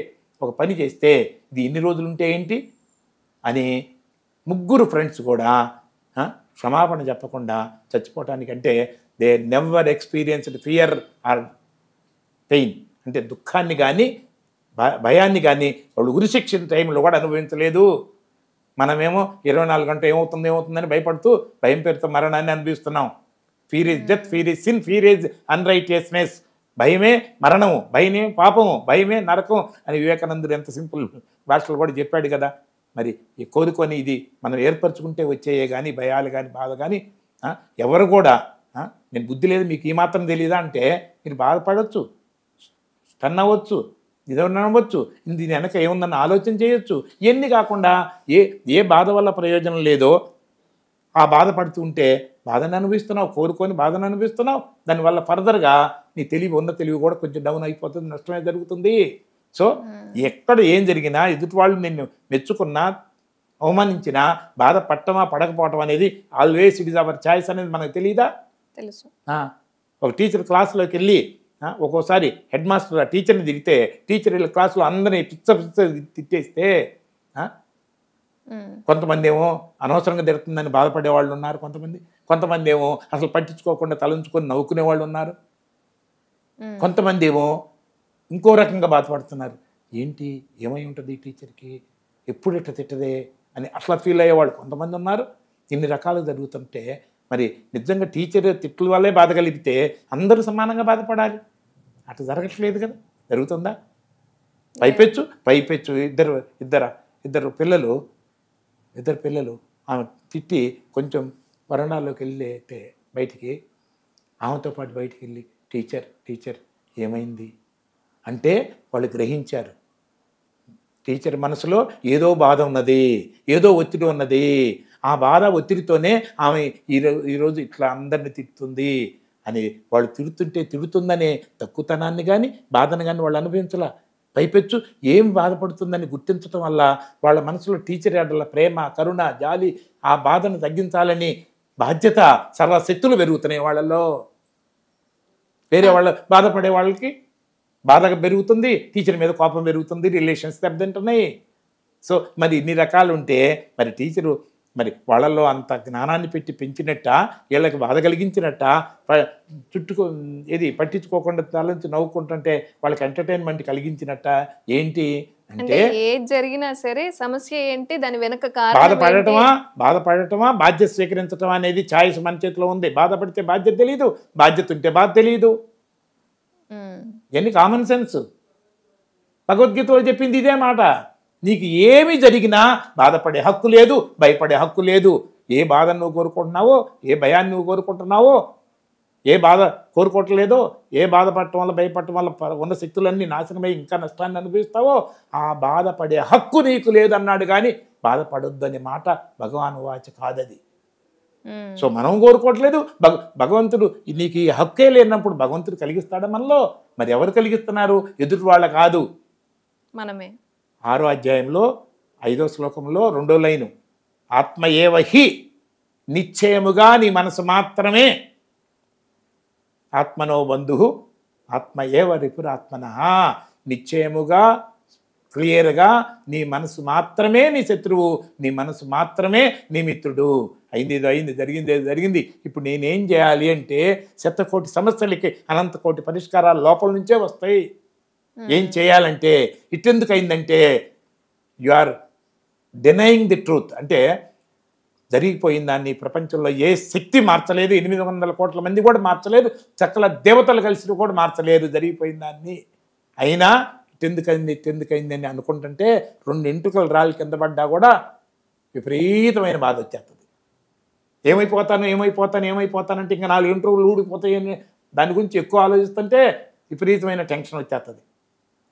ఒక పని చేస్తే ఇది ఇన్ని రోజులు ఉంటే ఏంటి అని ముగ్గురు ఫ్రెండ్స్ కూడా క్షమాపణ చెప్పకుండా చచ్చిపోవటానికంటే they never experienced fear or pain, అంటే దుఃఖాన్ని కానీ భయాన్ని కానీ వాళ్ళు ఉరిశిక్షణ టైంలో కూడా అనుభవించలేదు. మనమేమో 24 గంటలు ఏమవుతుందని భయపడుతూ భయం పేరుతో మరణాన్ని అనుభవిస్తున్నాం. Fear is death, fear is sin, fear is unrighteousness. భయమే మరణము, భయమే పాపము, భయమే నరకం అని వివేకానందుడు ఎంత సింపుల్ భాషలో కూడా చెప్పాడు కదా. మరి ఈ కోరుకొని ఇది మనం ఏర్పరచుకుంటే వచ్చేయే కానీ భయాలు కానీ బాధ కానీ ఎవరు కూడా నేను బుద్ధి లేదు మీకు ఈ మాత్రం తెలియదా అంటే మీరు బాధపడవచ్చు, స్టన్ అవ్వచ్చు, ఇదన్నా అవ్వచ్చు, దీని వెనక ఏముందన్న ఆలోచన చేయొచ్చు. ఇవన్నీ కాకుండా ఏ బాధ వల్ల ప్రయోజనం లేదో ఆ బాధపడుతూ ఉంటే బాధను అనుభవిస్తున్నావు, కోరుకొని బాధను అనుభవిస్తున్నావు. దానివల్ల ఫర్దర్గా నీ ఉన్న తెలివి కూడా కొంచెం డౌన్ అయిపోతుంది, నష్టమే జరుగుతుంది. సో ఎక్కడ ఏం జరిగినా ఎదుటి వాళ్ళు నిన్ను మెచ్చుకున్నా అవమానించినా బాధ పట్టమా పడకపోవటం అనేది always it is our choice అనేది మనకు తెలియదా? తెలుసు. ఒక టీచర్ క్లాసులోకి వెళ్ళి ఒక్కోసారి హెడ్ మాస్టర్ ఆ టీచర్ని దిగితే టీచర్ వెళ్ళి క్లాసులో అందరినీ పిచ్చ తిట్టేస్తే కొంతమంది ఏమో అనవసరంగా తిడుతుందని బాధపడే వాళ్ళు ఉన్నారు, కొంతమంది ఏమో అసలు పట్టించుకోకుండా తలంచుకొని నవ్వుకునే వాళ్ళు ఉన్నారు, కొంతమంది ఏమో ఇంకో రకంగా బాధపడుతున్నారు. ఏంటి ఏమై ఉంటుంది టీచర్కి, ఎప్పుడు ఇట్లా తిట్టదే అని అట్లా ఫీల్ అయ్యేవాళ్ళు కొంతమంది ఉన్నారు. ఇన్ని రకాలు జరుగుతుంటే మరి నిజంగా టీచర్ తిట్ల వల్లే బాధ కలిగితే అందరూ సమానంగా బాధపడాలి. అట్లా జరగట్లేదు కదా. జరుగుతుందా? పైపెచ్చు ఇద్దరు పిల్లలు ఆమె తిట్టి కొంచెం వరండాలోకి వెళ్ళితే బయటికి ఆమెతో పాటు బయటికి వెళ్ళి టీచర్ ఏమైంది అంటే వాళ్ళు గ్రహించారు టీచర్ మనసులో ఏదో బాధ ఉన్నది, ఏదో ఒత్తిడి ఉన్నది. ఆ బాధ ఒత్తిడితోనే ఆమె ఈరోజు ఇట్లా అందరిని తిడుతుంది అని వాళ్ళు తిడుతుందనే తక్కువతనాన్ని కానీ బాధను కానీ వాళ్ళు అనుభవించాల. పైపెచ్చు ఏం బాధపడుతుందని గుర్తించడం వల్ల వాళ్ళ మనసులో టీచర్ ఎడల ప్రేమ, కరుణ, జాలి, ఆ బాధను తగ్గించాలని బాధ్యత, సర్వశక్తులు పెరుగుతున్నాయి వాళ్ళలో. వేరే వాళ్ళ బాధపడే వాళ్ళకి బాధగా పెరుగుతుంది, టీచర్ మీద కోపం పెరుగుతుంది, రిలేషన్స్ దెబ్బతింటున్నాయి. సో మరి ఇన్ని రకాలు ఉంటే మరి టీచరు మరి వాళ్ళల్లో అంత జ్ఞానాన్ని పెట్టి పెంచినట్ట, వీళ్ళకి బాధ కలిగించినట్ట, పట్టించుకోకుండా తలంచి నవ్వుకుంటుంటే వాళ్ళకి ఎంటర్టైన్మెంట్ కలిగించినట్ట ఏంటి అంటే ఏది జరిగినా సరే సమస్య ఏంటి, దాని వెనక బాధపడటమా బాధ్యత స్వీకరించటం అనేది ఛాయిస్ మన చేతిలో ఉంది. బాధపడితే బాధ్యత తెలియదు, బాధ్యత ఉంటే బాధ తెలియదు. ఎన్ని కామన్ సెన్స్. భగవద్గీతలో చెప్పింది ఇదే మాట. నీకు ఏమి జరిగినా బాధపడే హక్కు లేదు, భయపడే హక్కు లేదు. ఏ బాధను నువ్వు కోరుకుంటున్నావో, ఏ భయాన్ని నువ్వు కోరుకుంటున్నావో, ఏ బాధ కోరుకోవట్లేదో, ఏ బాధపడటం వల్ల భయపడటం వల్ల ఉన్న శక్తులన్నీ నాశనమై ఇంకా నష్టాన్ని అనుభవిస్తావో ఆ బాధపడే హక్కు నీకు లేదన్నాడు. కానీ బాధపడొద్దనే మాట భగవాన్ వాచ కాదది. సో మనం కోరుకోవట్లేదు, భగవంతుడు నీకు ఈ హక్కే లేనప్పుడు భగవంతుడు కలిగిస్తాడా మనలో? మరి ఎవరు కలిగిస్తున్నారు? ఎదుటి వాళ్ళ కాదు, మనమే. 6వ అధ్యాయంలో 5వ శ్లోకంలో 2వ లైను, ఆత్మ ఏవహి, నిశ్చయముగా నీ మనసు మాత్రమే, ఆత్మనో బంధు ఆత్మ ఏవ రిపురాత్మన, నిశ్చయముగా క్లియర్గా నీ మనసు మాత్రమే నీ శత్రువు, నీ మనసు మాత్రమే నీ మిత్రుడు. అయింది, జరిగింది. ఇప్పుడు నేనేం చేయాలి అంటే 100 కోటి సమస్యలకి అనంత కోటి పరిష్కారాలు లోపల నుంచే వస్తాయి. ఏం చేయాలంటే ఇట్టెందుకు అయిందంటే you are denying the truth. అంటే జరిగిపోయిన దాన్ని ప్రపంచంలో ఏ శక్తి మార్చలేదు, 800 కోట్ల మంది కూడా మార్చలేదు, చక్కల దేవతలు కలిసి కూడా మార్చలేరు జరిగిపోయిన దాన్ని. అయినా ఇట్టెందుకైంది అని అనుకుంటుంటే 2 ఎంటుకలు రాళ్ళు కింద పడ్డా కూడా విపరీతమైన బాధ వచ్చేస్తుంది. ఏమైపోతానంటే ఇంకా 4 ఎంట్రుకలు ఊడిపోతాయని దాని గురించి ఎక్కువ ఆలోచిస్తుంటే విపరీతమైన టెన్షన్ వచ్చేస్తుంది.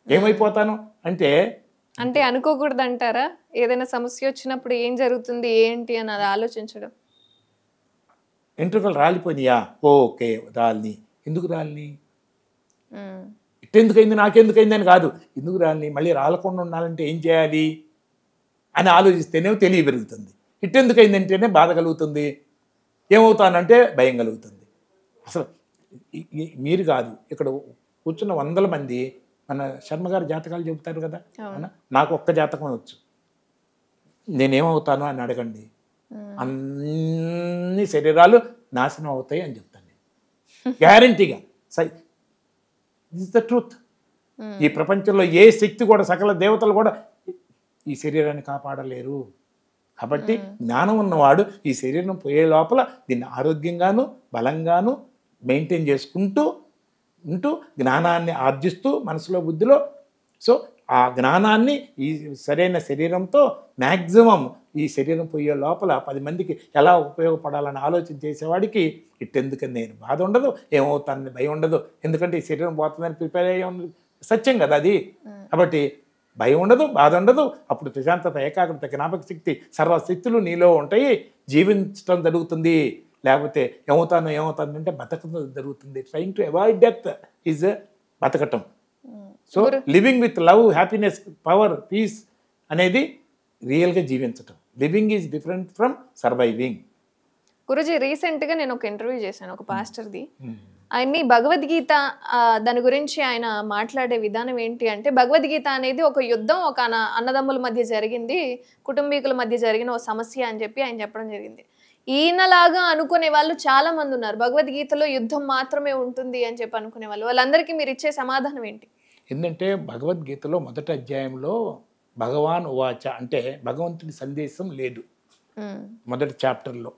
ఏమైపోతాను అంటే అనుకోకూడదు అంటారా? ఏదైనా సమస్య వచ్చినప్పుడు ఏం జరుగుతుంది ఏంటి అని అది ఆలోచించడం. ఎంట్రుకలు రాలిపోయినాయా, ఓకే రాలిని, ఎందుకు రాలిని, ఇట్టెందుకైంది, నాకెందుకైంది అని కాదు, ఎందుకు రాలిని, మళ్ళీ రాలకుండా ఉండాలంటే ఏం చేయాలి అని ఆలోచిస్తేనే తెలియ పెరుగుతుంది. ఇట్టెందుకైందంటేనే బాధ కలుగుతుంది, ఏమవుతానంటే భయం కలుగుతుంది. అసలు మీరు కాదు, ఇక్కడ కూర్చున్న 100 మంది మన శర్మ గారు జాతకాలు చెబుతారు కదా, నాకు ఒక్క జాతకం వచ్చు, నేనేమవుతాను అని అడగండి, అన్ని శరీరాలు నాశనం అవుతాయి అని చెప్తాను నేను గ్యారంటీగా. This the truth. ఈ ప్రపంచంలో ఏ శక్తి కూడా, సకల దేవతలు కూడా ఈ శరీరాన్ని కాపాడలేరు. కాబట్టి జ్ఞానం ఉన్నవాడు ఈ శరీరం పోయే లోపల దీన్ని ఆరోగ్యంగాను బలంగాను మెయింటైన్ చేసుకుంటూ ఉంటూ జ్ఞానాన్ని ఆర్జిస్తూ మనసులో బుద్ధిలో సో ఆ జ్ఞానాన్ని ఈ సరైన శరీరంతో మ్యాక్సిమం ఈ శరీరం పోయే లోపల 10 మందికి ఎలా ఉపయోగపడాలని ఆలోచన చేసేవాడికి ఇట్టెందుకని నేను బాధ ఉండదు, ఏమవుతానని భయం ఉండదు. ఎందుకంటే ఈ శరీరం పోతుందని ప్రిపేర్ అయ్యే సత్యం కదా అది. కాబట్టి భయం ఉండదు, బాధ ఉండదు. అప్పుడు ప్రశాంతత, ఏకాగ్రత, జ్ఞాపక శక్తి, సర్వశక్తులు నీలో ఉంటాయి. జీవించడం జరుగుతుంది. లేకపోతే ఏమవుతాను అంటే బతకడం జరుగుతుంది. Trying to avoid death is బతకటం. So living with love, happiness, power, peace అనేది రియల్గా జీవించటం. Living is different from surviving. గురుజీ, రీసెంట్గా నేను ఒక ఇంటర్వ్యూ చేశాను ఒక పాస్టర్ది. ఆయన్ని భగవద్గీత దాని గురించి ఆయన మాట్లాడే విధానం ఏంటి అంటే, భగవద్గీత అనేది ఒక యుద్ధం, ఒక అన్నదమ్ముల మధ్య జరిగింది, కుటుంబీకుల మధ్య జరిగిన ఒక సమస్య అని చెప్పి ఆయన చెప్పడం జరిగింది. ఈయనలాగా అనుకునే వాళ్ళు చాలా మంది ఉన్నారు. భగవద్గీతలో యుద్ధం మాత్రమే ఉంటుంది అని చెప్పి అనుకునే వాళ్ళు. వాళ్ళందరికీ మీరు ఇచ్చే సమాధానం ఏంటి? ఎందుకంటే భగవద్గీతలో మొదటి అధ్యాయంలో భగవాన్ ఉవాచ అంటే భగవంతుడి సందేశం లేదు. మొదటి చాప్టర్లో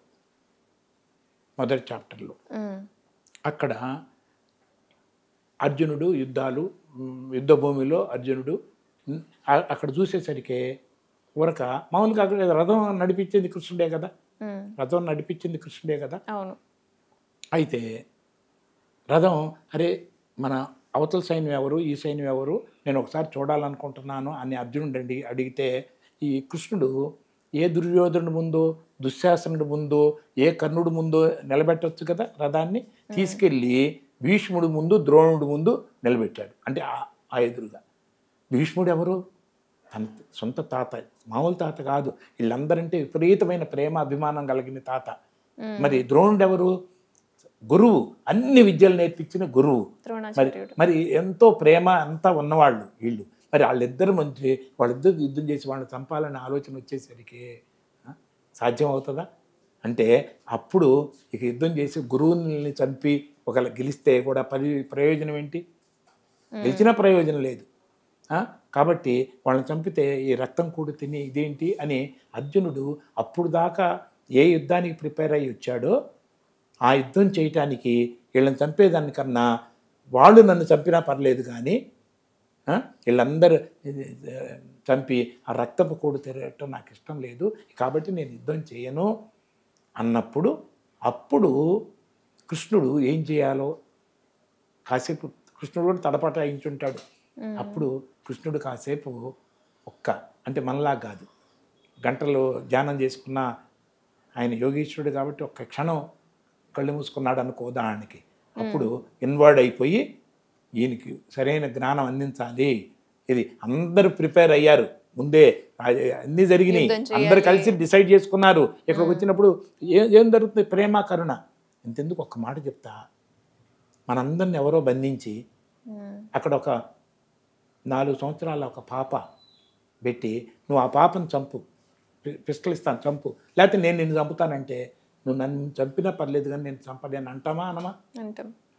అక్కడ అర్జునుడు యుద్ధ భూమిలో అర్జునుడు అక్కడ చూసేసరికి ఊరక మామూలుగా అక్కడ రథం నడిపించేది కృష్ణుడే కదా. అయితే రథం అరే మన అవతల సైన్యం ఎవరు, ఈ సైన్యం ఎవరు, నేను ఒకసారి చూడాలనుకుంటున్నాను అని అర్జునుడు అడిగితే ఈ కృష్ణుడు ఏ దుర్యోధనుడు ముందు, దుశ్శాసనుడు ముందు, ఏ కర్ణుడు ముందు నిలబెట్టవచ్చు కదా రథాన్ని. తీసుకెళ్ళి భీష్ముడు ముందు, ద్రోణుడు ముందు నిలబెట్టాడు. అంటే ఆ ఎదురుగా. భీష్ముడు ఎవరు? తన సొంత తాత, మామూలు తాత కాదు. వీళ్ళందరంటే విపరీతమైన ప్రేమ అభిమానం కలిగిన తాత. మరి ద్రోణుడు ఎవరు? గురువు, అన్ని విద్యలు నేర్పించిన గురువు. మరి ఎంతో ప్రేమ అంతా ఉన్నవాళ్ళు వీళ్ళు. మరి వాళ్ళిద్దరు వాళ్ళిద్దరు యుద్ధం చేసి వాళ్ళని చంపాలనే ఆలోచన వచ్చేసరికి సాధ్యం అవుతుందా? అంటే అప్పుడు ఇక యుద్ధం చేసి గురువుని చంపి ఒకవేళ గెలిస్తే కూడా ప్రయోజనం ఏంటి? గెలిచిన ప్రయోజనం లేదు. కాబట్టి వాళ్ళని చంపితే ఈ రక్తం కూడి తిని ఇదేంటి అని అర్జునుడు అప్పుడు దాకా ఏ యుద్ధానికి ప్రిపేర్ అయ్యి వచ్చాడో ఆ యుద్ధం చేయటానికి వీళ్ళని చంపేదానికన్నా వాళ్ళు నన్ను చంపినా పర్లేదు, కానీ వీళ్ళందరూ చంపి ఆ రక్తపు కూడు తిరగటం నాకు ఇష్టం లేదు, కాబట్టి నేను యుద్ధం చేయను అన్నప్పుడు అప్పుడు కృష్ణుడు ఏం చేయాలో కాసేపు కృష్ణుడు కూడా తడపటాయించుంటాడు. అప్పుడు కృష్ణుడు కాసేపు అంటే మనలా కాదు, గంటలు ధ్యానం చేసుకున్న ఆయన యోగీశ్వరుడు కాబట్టి ఒక్క క్షణం కళ్ళు మూసుకున్నాడు అనుకో దానికి. అప్పుడు ఇన్వాల్వ్ అయిపోయి ఈయనకి సరైన జ్ఞానం అందించాలి. ఇది అందరూ ప్రిపేర్ అయ్యారు, ముందే అన్నీ జరిగినాయి, అందరు కలిసి డిసైడ్ చేసుకున్నారు. ఇక్కడికి వచ్చినప్పుడు ఏం జరుగుతుంది? ప్రేమ, కరుణ. ఇంతెందుకు ఒక్క మాట చెప్తా, మనందరిని ఎవరో బంధించి అక్కడ ఒక 4 సంవత్సరాల ఒక పాప పెట్టి నువ్వు ఆ పాపను చంపు, పిస్టల్ ఇస్తాను చంపు, లేకపోతే నేను నిన్ను చంపుతానంటే నువ్వు నన్ను చంపినా పర్లేదు కానీ నేను చంపలేను అంటామా?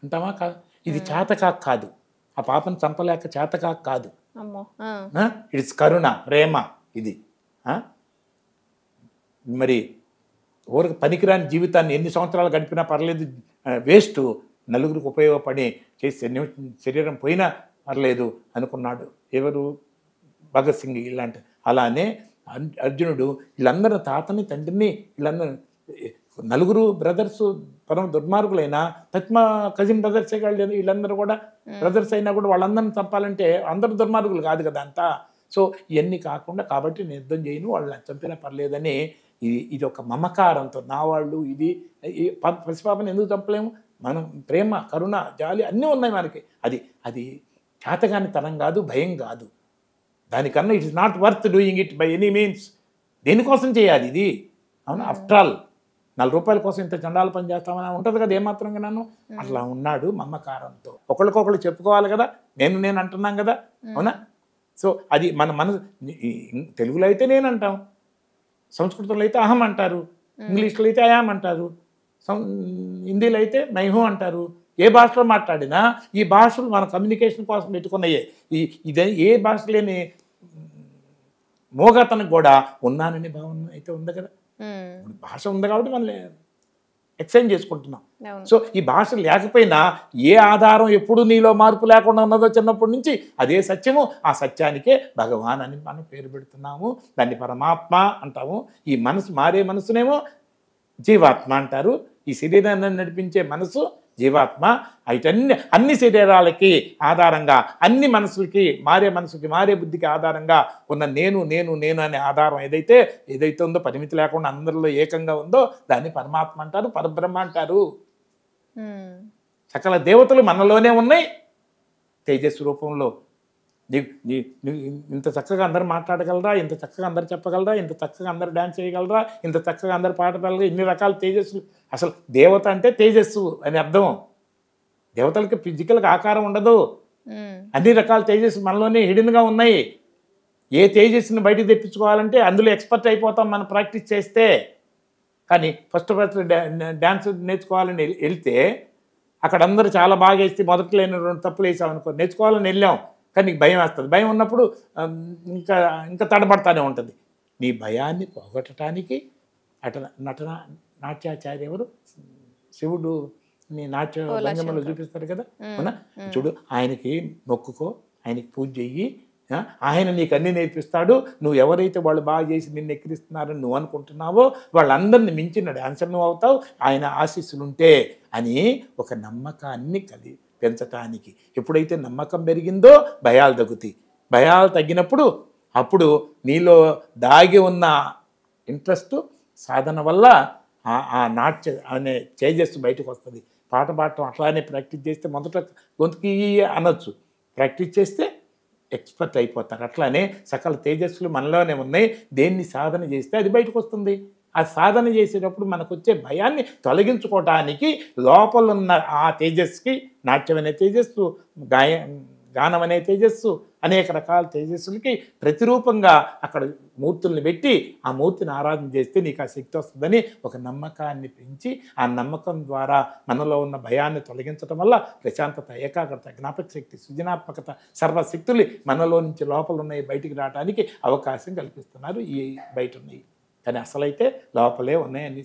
అంటామా? కాదు. ఇది చేతకాక కాదు, ఆ పాపను చంపలేక చేతకాక కాదు. ఇట్స్ కరుణ, ప్రేమ. ఇది మరి ఊరికి పనికిరాని జీవితాన్ని ఎన్ని సంవత్సరాలు గడిపినా పర్లేదు, వేస్ట్, నలుగురికి ఉపయోగపడి చేసి శరీరం పోయినా పర్లేదు అనుకున్నాడు. ఎవరు? భగత్ సింగ్ ఇలాంటి. అలానే అర్జునుడు వీళ్ళందరూ తాతని, తండ్రిని, వీళ్ళందరూ నలుగురు బ్రదర్స్ పరమ దుర్మార్గులైనా కజిన్ బ్రదర్సే కాదు, వీళ్ళందరూ కూడా బ్రదర్స్ అయినా కూడా వాళ్ళందరిని చంపాలంటే అందరూ దుర్మార్గులు కాదు కదా అంతా. సో ఇవన్నీ కాకుండా కాబట్టి నేను యుద్ధం చేయను, వాళ్ళని చంపినా పర్లేదని ఇది ఒక మమకారంతో నా వాళ్ళు ఇది పసిపాపని ఎందుకు చంపలేము? మనం ప్రేమ, కరుణ, జాలి అన్నీ ఉన్నాయి మనకి. అది చేతగాని తనం కాదు, భయం కాదు. దానికన్నా it is not worth doing it by any means. దేనికోసం చేయాలి ఇది? అవునా? ఆఫ్టర్ ఆల్ 4 రూపాయల కోసం ఇంత చండాల పని చేస్తామని ఉంటుంది కదా ఏమాత్రంగా. నన్ను అట్లా ఉన్నాడు మమకారంతో. ఒకరికొకరు చెప్పుకోవాలి కదా, నేను అంటున్నాం కదా, అవునా? సో అది మన తెలుగులో అయితే నేను అంటాం, సంస్కృతంలో అయితే అహం అంటారు, ఇంగ్లీష్లో అయితే అయాం అంటారు, హిందీలో అయితే మైహూ అంటారు. ఏ భాషలో మాట్లాడినా ఈ భాషలు మన కమ్యూనికేషన్ కోసం పెట్టుకున్నాయే. ఇదే ఏ భాష లేని మోగతనికి కూడా ఉన్నానని భావన అయితే ఉంది కదా. ఉమ్, ఇప్పుడు భాష ఉంది కాబట్టి మనం ఎక్స్చేంజ్ చేసుకుంటున్నాం. అవును. సో ఈ భాష లేకపోయినా ఏ ఆధారం ఎప్పుడు నీలో మార్పు లేకుండా ఉన్నదో చిన్నప్పటి నుంచి అదే సత్యము. ఆ సత్యానికే భగవాన్ అని మనం పేరు పెడుతున్నాము. దాన్ని పరమాత్మ అంటాము. ఈ మనసు మారే మనసునేమో జీవాత్మ అంటారు. ఈ శరీరాన్ని నడిపించే మనసు జీవాత్మ. అన్ని శరీరాలకి ఆధారంగా, అన్ని మనసులకి, మారే మనసుకి, మారే బుద్ధికి ఆధారంగా ఉన్న నేను నేను నేను అనే ఆధారం ఏదైతే ఉందో, పరిమితి లేకుండా అందరిలో ఏకంగా ఉందో దాన్ని పరమాత్మ అంటారు, పరబ్రహ్మ అంటారు. ఉమ్, సకల దేవతలు మనలోనే ఉన్నాయి తేజస్సు రూపంలో. ఇంత చక్కగా అందరు మాట్లాడగలరా, ఇంత చక్కగా అందరు చెప్పగలరా, ఇంత చక్కగా అందరు డ్యాన్స్ చేయగలరా, ఇంత చక్కగా అందరు పాట పాడగలరా, ఇన్ని రకాల తేజస్సులు. అసలు దేవత అంటే తేజస్సు అని అర్థం. దేవతలకి ఫిజికల్గా ఆకారం ఉండదు. ఉమ్, అన్ని రకాల తేజస్సు మనలోనే హిడెన్గా ఉన్నాయి. ఏ తేజస్సుని బయటకు తెప్పించుకోవాలంటే అందులో ఎక్స్పర్ట్ అయిపోతాం మనం ప్రాక్టీస్ చేస్తే. కానీ ఫస్ట్ డ్యాన్స్ నేర్చుకోవాలని వెళ్తే అక్కడ అందరూ చాలా బాగా వేస్తే మొదట్లో 2 తప్పులు వేసామనుకో, నేర్చుకోవాలని వెళ్ళాం కానీ నీకు భయం వేస్తుంది. భయం ఉన్నప్పుడు ఇంకా తడబడతానే ఉంటుంది. నీ భయాన్ని పోగొట్టడానికి నాట్యాచార్య ఎవరు, శివుడు నీ నాట్య భంగిమలో చూపిస్తాడు కదా. అవునా? చూడు, ఆయనకి మొక్కుకో, ఆయనకి పూజ చెయ్యి, ఆయన నీకు అన్నీ నేర్పిస్తాడు. నువ్వు ఎవరైతే వాళ్ళు బాగా చేసి నిన్ను ఎక్కిరిస్తున్నారని నువ్వు అనుకుంటున్నావో వాళ్ళందరిని మించిన డాన్సర్ నువ్వు అవుతావు ఆయన ఆశీస్సులుంటే అని ఒక నమ్మకాన్ని పెంచటానికి. ఎప్పుడైతే నమ్మకం పెరిగిందో భయాలు తగ్గుతాయి. భయాలు తగ్గినప్పుడు అప్పుడు నీలో దాగి ఉన్న ఇంట్రెస్ట్ సాధన వల్ల ఆ నాట్య అనే తేజస్సు బయటకు వస్తుంది. పాట పాడటం అట్లానే ప్రాక్టీస్ చేస్తే మొదట గొంతుకి అనొచ్చు, ప్రాక్టీస్ చేస్తే ఎక్స్పర్ట్ అయిపోతారు. అట్లానే సకల తేజస్సులు మనలోనే ఉన్నాయి. దేన్ని సాధన చేస్తే అది బయటకు వస్తుంది. ఆ సాధన చేసేటప్పుడు మనకు వచ్చే భయాన్ని తొలగించుకోవటానికి లోపలున్న ఆ తేజస్సుకి, నాట్యం అనే తేజస్సు, గానం అనే తేజస్సు, అనేక రకాల తేజస్సులకి ప్రతిరూపంగా అక్కడ మూర్తుల్ని పెట్టి ఆ మూర్తిని ఆరాధన చేస్తే నీకు ఆ శక్తి వస్తుందని ఒక నమ్మకాన్ని పెంచి ఆ నమ్మకం ద్వారా మనలో ఉన్న భయాన్ని తొలగించడం వల్ల ప్రశాంతత, ఏకాగ్రత, జ్ఞాపక శక్తి, సృజనాత్మకత, సర్వశక్తులు మనలో నుంచి లోపల ఉన్నాయి బయటికి రావడానికి అవకాశం కల్పిస్తున్నారు ఈ బయట ఉన్నాయి. కానీ అసలైతే లోపలే ఉన్నాయని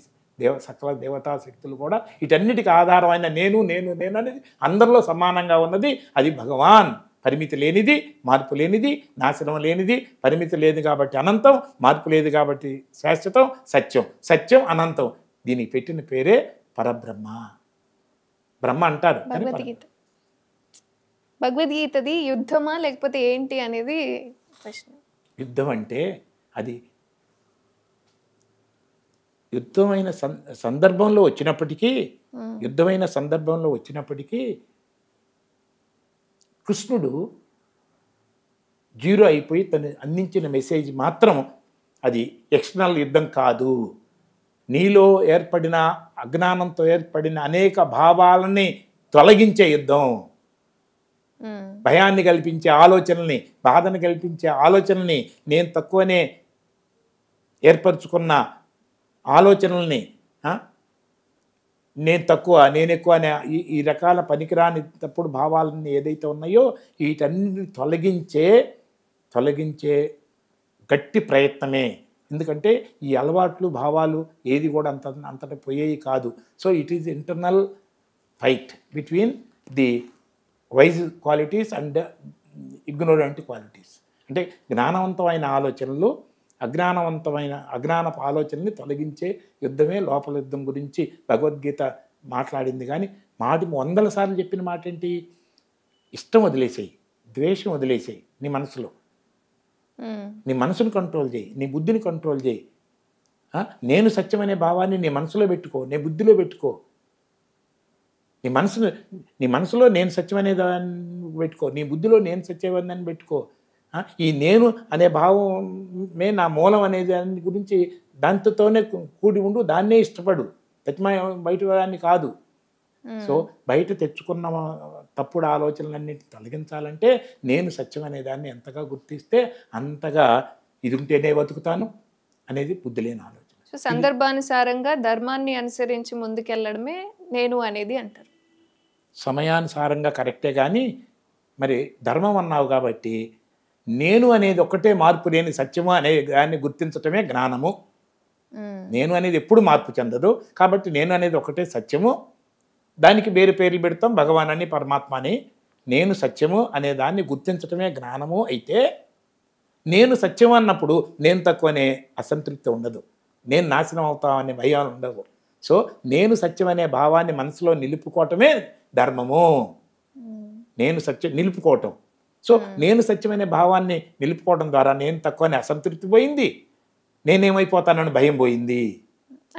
సకల దేవతా శక్తులు కూడా వీటన్నిటికీ ఆధారమైన నేను నేను నేను అనేది అందరిలో సమానంగా ఉన్నది. అది భగవాన్. పరిమితి లేనిది, మార్పు లేనిది, నాశనం లేనిది. పరిమితి లేదు కాబట్టి అనంతం, మార్పు లేదు కాబట్టి శాశ్వతం, సత్యం. సత్యం అనంతం. దీనికి పెట్టిన పేరే పరబ్రహ్మ. బ్రహ్మ అంటారు. భగవద్గీతది యుద్ధమా లేకపోతే ఏంటి అనేది ప్రశ్న. యుద్ధం అంటే అది యుద్ధమైన సందర్భంలో వచ్చినప్పటికీ కృష్ణుడు జీరో అయిపోయి తను అందించిన మెసేజ్ మాత్రం అది ఎక్స్టర్నల్ యుద్ధం కాదు. నీలో ఏర్పడిన అజ్ఞానంతో ఏర్పడిన అనేక భావాలని తొలగించే యుద్ధం. భయాన్ని కల్పించే ఆలోచనల్ని, బాధను కల్పించే ఆలోచనల్ని, నేను తక్కువనే ఏర్పరచుకున్న ఆలోచనల్ని, నేను తక్కువ నేను ఎక్కువ అనే ఈ రకాల పనికిరాని తప్పుడు భావాలన్నీ ఏదైతే ఉన్నాయో వీటన్నిటిని తొలగించే గట్టి ప్రయత్నమే. ఎందుకంటే ఈ అలవాట్లు భావాలు ఏది కూడా అంతటా పోయేవి కాదు. So it is internal fight between the wise qualities and ignorant qualities. అంటే జ్ఞానవంతమైన ఆలోచనలు అజ్ఞానపు ఆలోచనని తొలగించే యుద్ధమే లోపల యుద్ధం గురించి భగవద్గీత మాట్లాడింది. కానీ 100 సార్లు చెప్పిన మాట ఏంటి? ఇష్టం వదిలేసేయి, ద్వేషం వదిలేసేయి. నీ మనసులో నీ మనసును కంట్రోల్ చేయి, నీ బుద్ధిని కంట్రోల్ చేయి. నేను సత్యమనే భావాన్ని నీ మనసులో పెట్టుకో, నీ బుద్ధిలో పెట్టుకో. నీ మనసులో నేను సత్యమనే దాన్ని పెట్టుకో, నీ బుద్ధిలో నేను సత్యమని పెట్టుకో. ఈ నేను అనే భావమే నా మూలం అనే దాని గురించి దాంతోనే కూడి ఉండు, దాన్నే ఇష్టపడు, బయట దాన్ని కాదు. సో బయట తెచ్చుకున్న తప్పుడు ఆలోచనలన్నింటినీ తొలగించాలంటే నేను సత్యం అనే దాన్ని ఎంతగా గుర్తిస్తే అంతగా ఇది ఉంటేనే బతుకుతాను అనేది బుద్ధి లేని ఆలోచన. సో సందర్భానుసారంగా ధర్మాన్ని అనుసరించి ముందుకెళ్ళడమే నేను అనేది అంటారు. సమయానుసారంగా కరెక్టే. కానీ మరి ధర్మం అన్నావు కాబట్టి నేను అనేది ఒక్కటే మార్పు లేని సత్యము అనే దాన్ని గుర్తించటమే జ్ఞానము. నేను అనేది ఎప్పుడు మార్పు చెందదు. కాబట్టి నేను అనేది ఒకటే సత్యము. దానికి వేరు పేర్లు పెడతాం, భగవాన్ అని, పరమాత్మ అని. నేను సత్యము అనే దాన్ని గుర్తించటమే జ్ఞానము. అయితే నేను సత్యం అన్నప్పుడు నేను తక్కువనే అసంతృప్తి ఉండదు, నేను నాశనం అవుతామనే భయాలు ఉండవు. సో నేను సత్యం అనే భావాన్ని మనసులో నిలుపుకోవటమే ధర్మము. నేను సత్యం నిలుపుకోవటం. సో నేను సత్యమనే భావాన్ని నిలుపుకోవడం ద్వారా నేను తక్కువనే అసంతృప్తి పోయింది, నేనేమైపోతానని భయం పోయింది.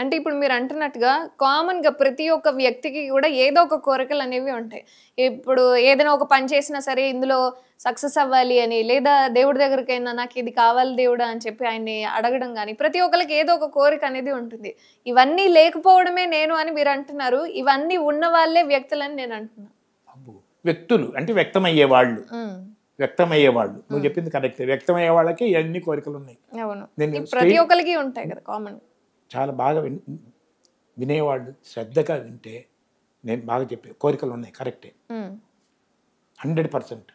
అంటే ఇప్పుడు మీరు అంటున్నట్టుగా కామన్గా ప్రతి ఒక్క వ్యక్తికి కూడా ఏదో ఒక కోరికలు అనేవి ఉంటాయి. ఇప్పుడు ఏదైనా ఒక పని చేసినా సరే ఇందులో సక్సెస్ అవ్వాలి అని, లేదా దేవుడి దగ్గరికైనా నాకు ఇది కావాలి దేవుడా అని చెప్పి ఆయన్ని అడగడం కానీ, ప్రతి ఒక్కరికి ఏదో ఒక కోరిక అనేది ఉంటుంది. ఇవన్నీ లేకపోవడమే నేను అని మీరు అంటున్నారు, ఇవన్నీ ఉన్న వాళ్ళే వ్యక్తులని నేను అంటున్నాను. వ్యక్తులు అంటే వ్యక్తమయ్యేవాళ్ళు, వ్యక్తమయ్యేవాళ్ళు. నువ్వు చెప్పింది కరెక్ట్. వ్యక్తమయ్యే వాళ్ళకి ఇవన్నీ కోరికలు ఉన్నాయి. అవును, ప్రతి ఒక్కరికి ఉంటాయి కదా కామన్. చాలా బాగా వినేవాళ్ళు శ్రద్ధగా వింటే నేను బాగా చెప్పే కోరికలు ఉన్నాయి, కరెక్టే, 100%.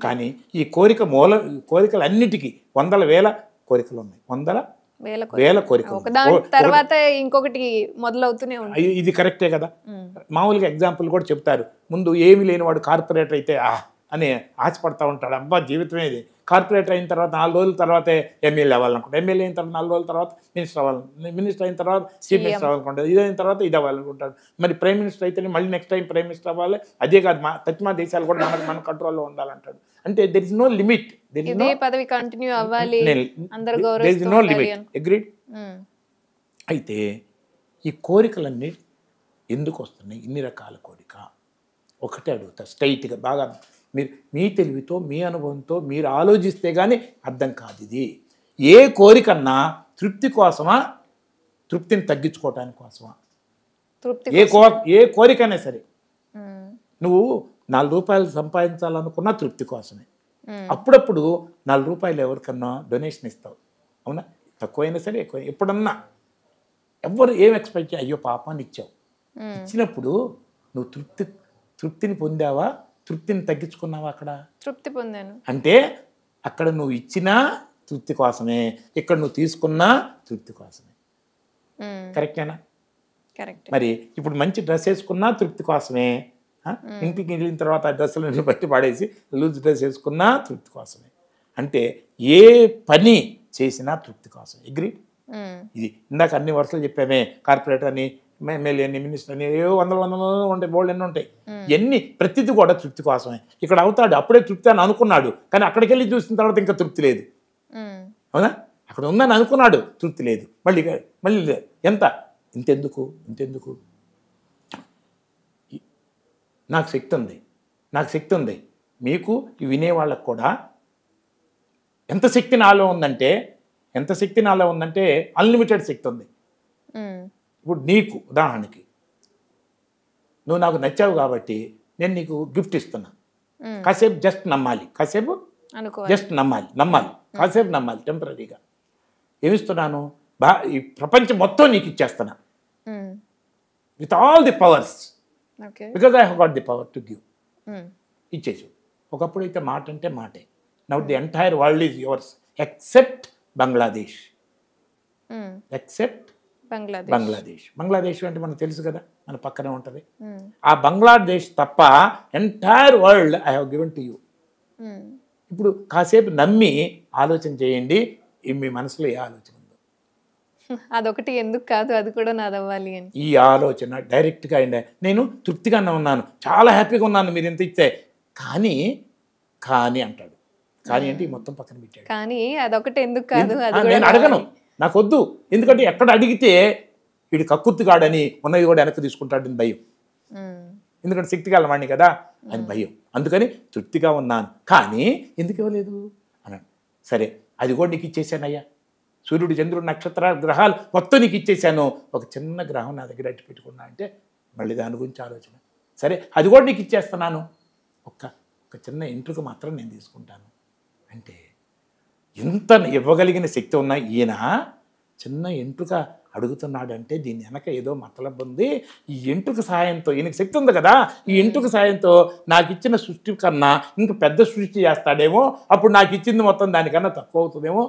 కానీ ఈ కోరికలు అన్నిటికీ వందల వేల కోరికలు ఉన్నాయి, వందల వేల కోరికలు. తర్వాత ఇంకొకటి మొదలవుతూనే ఉంది. ఇది కరెక్టే కదా. మామూలుగా ఎగ్జాంపుల్ కూడా చెప్తారు. ముందు ఏమి లేనివాడు కార్పొరేటర్ అయితే అని ఆశపడతా ఉంటాడు, అబ్బా జీవితమే ఇది. కార్పొరేటర్ అయిన తర్వాత 4 రోజుల తర్వాతే ఎమ్మెల్యే అవ్వాలనుకుంటాడు, ఎమ్మెల్యే అయిన తర్వాత 4 రోజుల తర్వాత మినిస్టర్ అవ్వాలి, మినిస్టర్ అయిన తర్వాత చీఫ్ మినిస్టర్ అవ్వాలనుకుంటాడు, ఇది అయిన తర్వాత ఇది అవ్వాలనుకుంటాడు. మరి ప్రైమ్ మినిస్టర్ అయితే మళ్ళీ నెక్స్ట్ టైం ప్రైమ్ మినిస్టర్ అవ్వాలి. అదే కాదు, పశ్చిమ దేశాలు కూడా మన కంట్రోల్లో ఉండాలంటాడు. అంటే దెర్ ఇస్ నో లిమిట్, పదవి కంటిన్యూ అవ్వాలి, there is no limit. Agreed. అయితే ఈ కోరికలన్నీ ఎందుకు వస్తున్నాయి? ఇన్ని రకాల కోరిక. ఒకటే అడుగుతా స్ట్రైట్గా, బాగా మీరు మీ తెలివితో మీ అనుభవంతో మీరు ఆలోచిస్తే కానీ అర్థం కాదు ఇది. ఏ కోరికన్నా తృప్తి కోసమా, తృప్తిని తగ్గించుకోవటానికి కోసమా? ఏ కోరికైనా సరే, నువ్వు 4 రూపాయలు సంపాదించాలనుకున్నా తృప్తి కోసమే. అప్పుడప్పుడు 4 రూపాయలు ఎవరికన్నా డొనేషన్ ఇస్తావు, అవునా? తక్కువైనా సరే ఎక్కువ, ఎప్పుడన్నా ఎవరు ఏం ఎక్స్పెక్ట్ చేయ, అయ్యో పాపాన్ని ఇచ్చావు. ఇచ్చినప్పుడు నువ్వు తృప్తిని పొందావా, తృప్తిని తగ్గించుకున్నావా? అక్కడ తృప్తి పొందాను అంటే అక్కడ నువ్వు ఇచ్చినా తృప్తి కోసమే, ఇక్కడ నువ్వు తీసుకున్నా తృప్తి కోసమే. కరెక్టేనా? కరెక్ట్. మరి ఇప్పుడు మంచి డ్రెస్ వేసుకున్నా తృప్తి కోసమే, ఇంటికి వెళ్ళిన తర్వాత ఆ డ్రెస్సులను బట్టి పడేసి లూజ్ డ్రెస్ వేసుకున్నా తృప్తి కోసమే. అంటే ఏ పని చేసినా తృప్తి కోసం. అగ్రీ? ఇది ఇందాక అన్ని వరుసలు చెప్పామే, కార్పొరేటర్ అని, ఎమ్మెల్యే అని, మినిస్టర్ అని, ఏవో వందలు ఉంటాయి, బోల్డ్ ఎన్ని ఉంటాయి. ఎన్ని ప్రతిదీ కూడా తృప్తి కోసమే. ఇక్కడ అవుతాడు అప్పుడే తృప్తి అని అనుకున్నాడు, కానీ అక్కడికి వెళ్ళి చూసిన తర్వాత ఇంకా తృప్తి లేదు, అవునా? అక్కడ ఉందని అనుకున్నాడు, తృప్తి లేదు. మళ్ళీ ఎంత ఇంతెందుకు నాకు శక్తి ఉంది. మీకు వినేవాళ్ళకు కూడా ఎంత శక్తి నాలో ఉందంటే అన్లిమిటెడ్ శక్తి ఉంది. ఇప్పుడు నీకు ఉదాహరణకి నువ్వు నాకు నచ్చావు కాబట్టి నేను నీకు గిఫ్ట్ ఇస్తున్నా. కాసేపు జస్ట్ నమ్మాలి, కాసేపు నమ్మాలి టెంపరీగా. ఏమిస్తున్నాను? ఈ ప్రపంచం మొత్తం నీకు ఇచ్చేస్తున్నా with all the powers, because I have got the power to give. ఇచ్చేసి ఒకప్పుడు అయితే మాట అంటే మాటే. Now the entire world is yours except Bangladesh. Bangladesh అంటే మనకు తెలుసు కదా, మన పక్కనే ఉంటుంది. ఆ బంగ్లాదేశ్ తప్ప entire world I have given to you. ఇప్పుడు కాసేపు నమ్మి ఆలోచన చేయండి, మీ మనసులో ఏ ఆలోచన ఉందో. అదొకటి ఎందుకు కాదు, అది కూడా నాదవ్వాలి అని ఈ ఆలోచన డైరెక్ట్గా అయింది. నేను తృప్తిగానే ఉన్నాను, చాలా హ్యాపీగా ఉన్నాను మీరు ఇంత ఇస్తే, కానీ అంటాడు. కానీ అంటే మొత్తం పక్కన పెట్టాడు. కానీ అదొకటి ఎందుకు కాదు, నేను అడగను, నాకు వద్దు. ఎందుకంటే ఎక్కడ అడిగితే వీడు కక్కుర్తిగాడని ఉన్నది కూడా వెనక్కి తీసుకుంటాడని భయం. ఎందుకంటే శక్తి గలవాణ్ణి కదా అని భయం. అందుకని తృప్తిగా ఉన్నాను, కానీ ఎందుకు ఇవ్వలేదు అన్నాడు. సరే అది కూడా నీకు ఇచ్చేసానయ్యా, సూర్యుడు, చంద్రుడు, నక్షత్రాలు, గ్రహాలు మొత్తం నీకు ఇచ్చేసాను. ఒక చిన్న గ్రహం నా దగ్గర అట్టి పెట్టుకున్నా అంటే మళ్ళీ దాని గురించి ఆలోచన. సరే అది కూడా నీకు ఇచ్చేస్తున్నాను, ఒక చిన్న ఎంట్రుక మాత్రం నేను తీసుకుంటాను అంటే ఎంత ఇవ్వగలిగిన శక్తి ఉన్నా ఈయన చిన్న ఎంట్రుక అడుగుతున్నాడంటే దీని వెనక ఏదో మతలబు ఉంది. ఈ ఎంటుక సాయంతో, ఈయనకి శక్తి ఉంది కదా, ఈ ఎంటుక సాయంతో నాకు ఇచ్చిన సృష్టి కన్నా ఇంక పెద్ద సృష్టి చేస్తాడేమో, అప్పుడు నాకు ఇచ్చింది మొత్తం దానికన్నా తక్కువ అవుతుందేమో.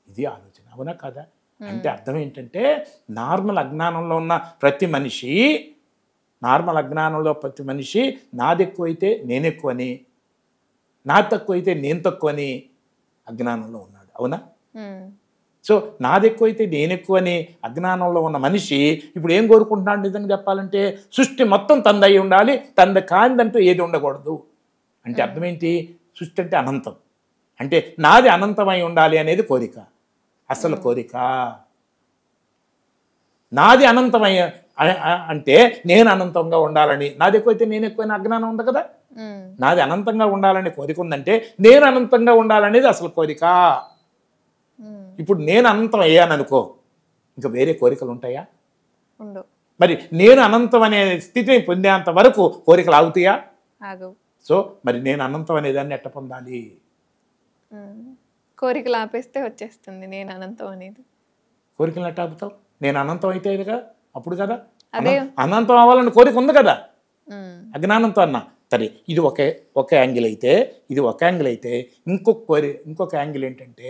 ఇది ఆలోచన. అవునా కదా? అంటే అర్థం ఏంటంటే నార్మల్ అజ్ఞానంలో ఉన్న ప్రతి మనిషి, నాది ఎక్కువైతే నేను ఎక్కువని, నాది తక్కువైతే నేను తక్కువని అజ్ఞానంలో ఉన్నాడు. అవునా? సో నాది ఎక్కువైతే నేను ఎక్కువని అజ్ఞానంలో ఉన్న మనిషి ఇప్పుడు ఏం కోరుకుంటున్నాడు? నిజంగా చెప్పాలంటే సృష్టి మొత్తం తందై ఉండాలి, తంద కానిదంటూ ఏది ఉండకూడదు. అంటే అర్థం ఏంటి? సృష్టి అంటే అనంతం, అంటే నాది అనంతమై ఉండాలి అనేది కోరిక. అసలు కోరిక నాది అనంతమై అంటే నేను అనంతంగా ఉండాలని, నాది ఎక్కువైతే నేను ఎక్కువైనా అజ్ఞానం ఉంది కదా. నాది అనంతంగా ఉండాలని కోరిక ఉందంటే నేను అనంతంగా ఉండాలనేది అసలు కోరిక. ఇప్పుడు నేను అనంతం అయ్యాననుకో, ఇంకా వేరే కోరికలు ఉంటాయా? మరి నేను అనంతం అనే స్థితిని పొందేంత వరకు కోరికలు ఆగుతాయా? సో మరి నేను అనంతం అనేదాన్ని ఎట్ట పొందాలి? కోరికలు ఆపేస్తే వచ్చేస్తుంది నేను అనంతం అనేది. కోరికలు ఎట్ట ఆపుతావు? నేను అనంతం అయితే కదా అప్పుడు కదా. అదే అనంతం అవ్వాలని కోరిక ఉంది కదా అజ్ఞానంతో అన్నా. సరే, ఇది ఒక యాంగిల్ అయితే, ఇది ఒక యాంగిల్ అయితే, ఇంకొక యాంగిల్ ఏంటంటే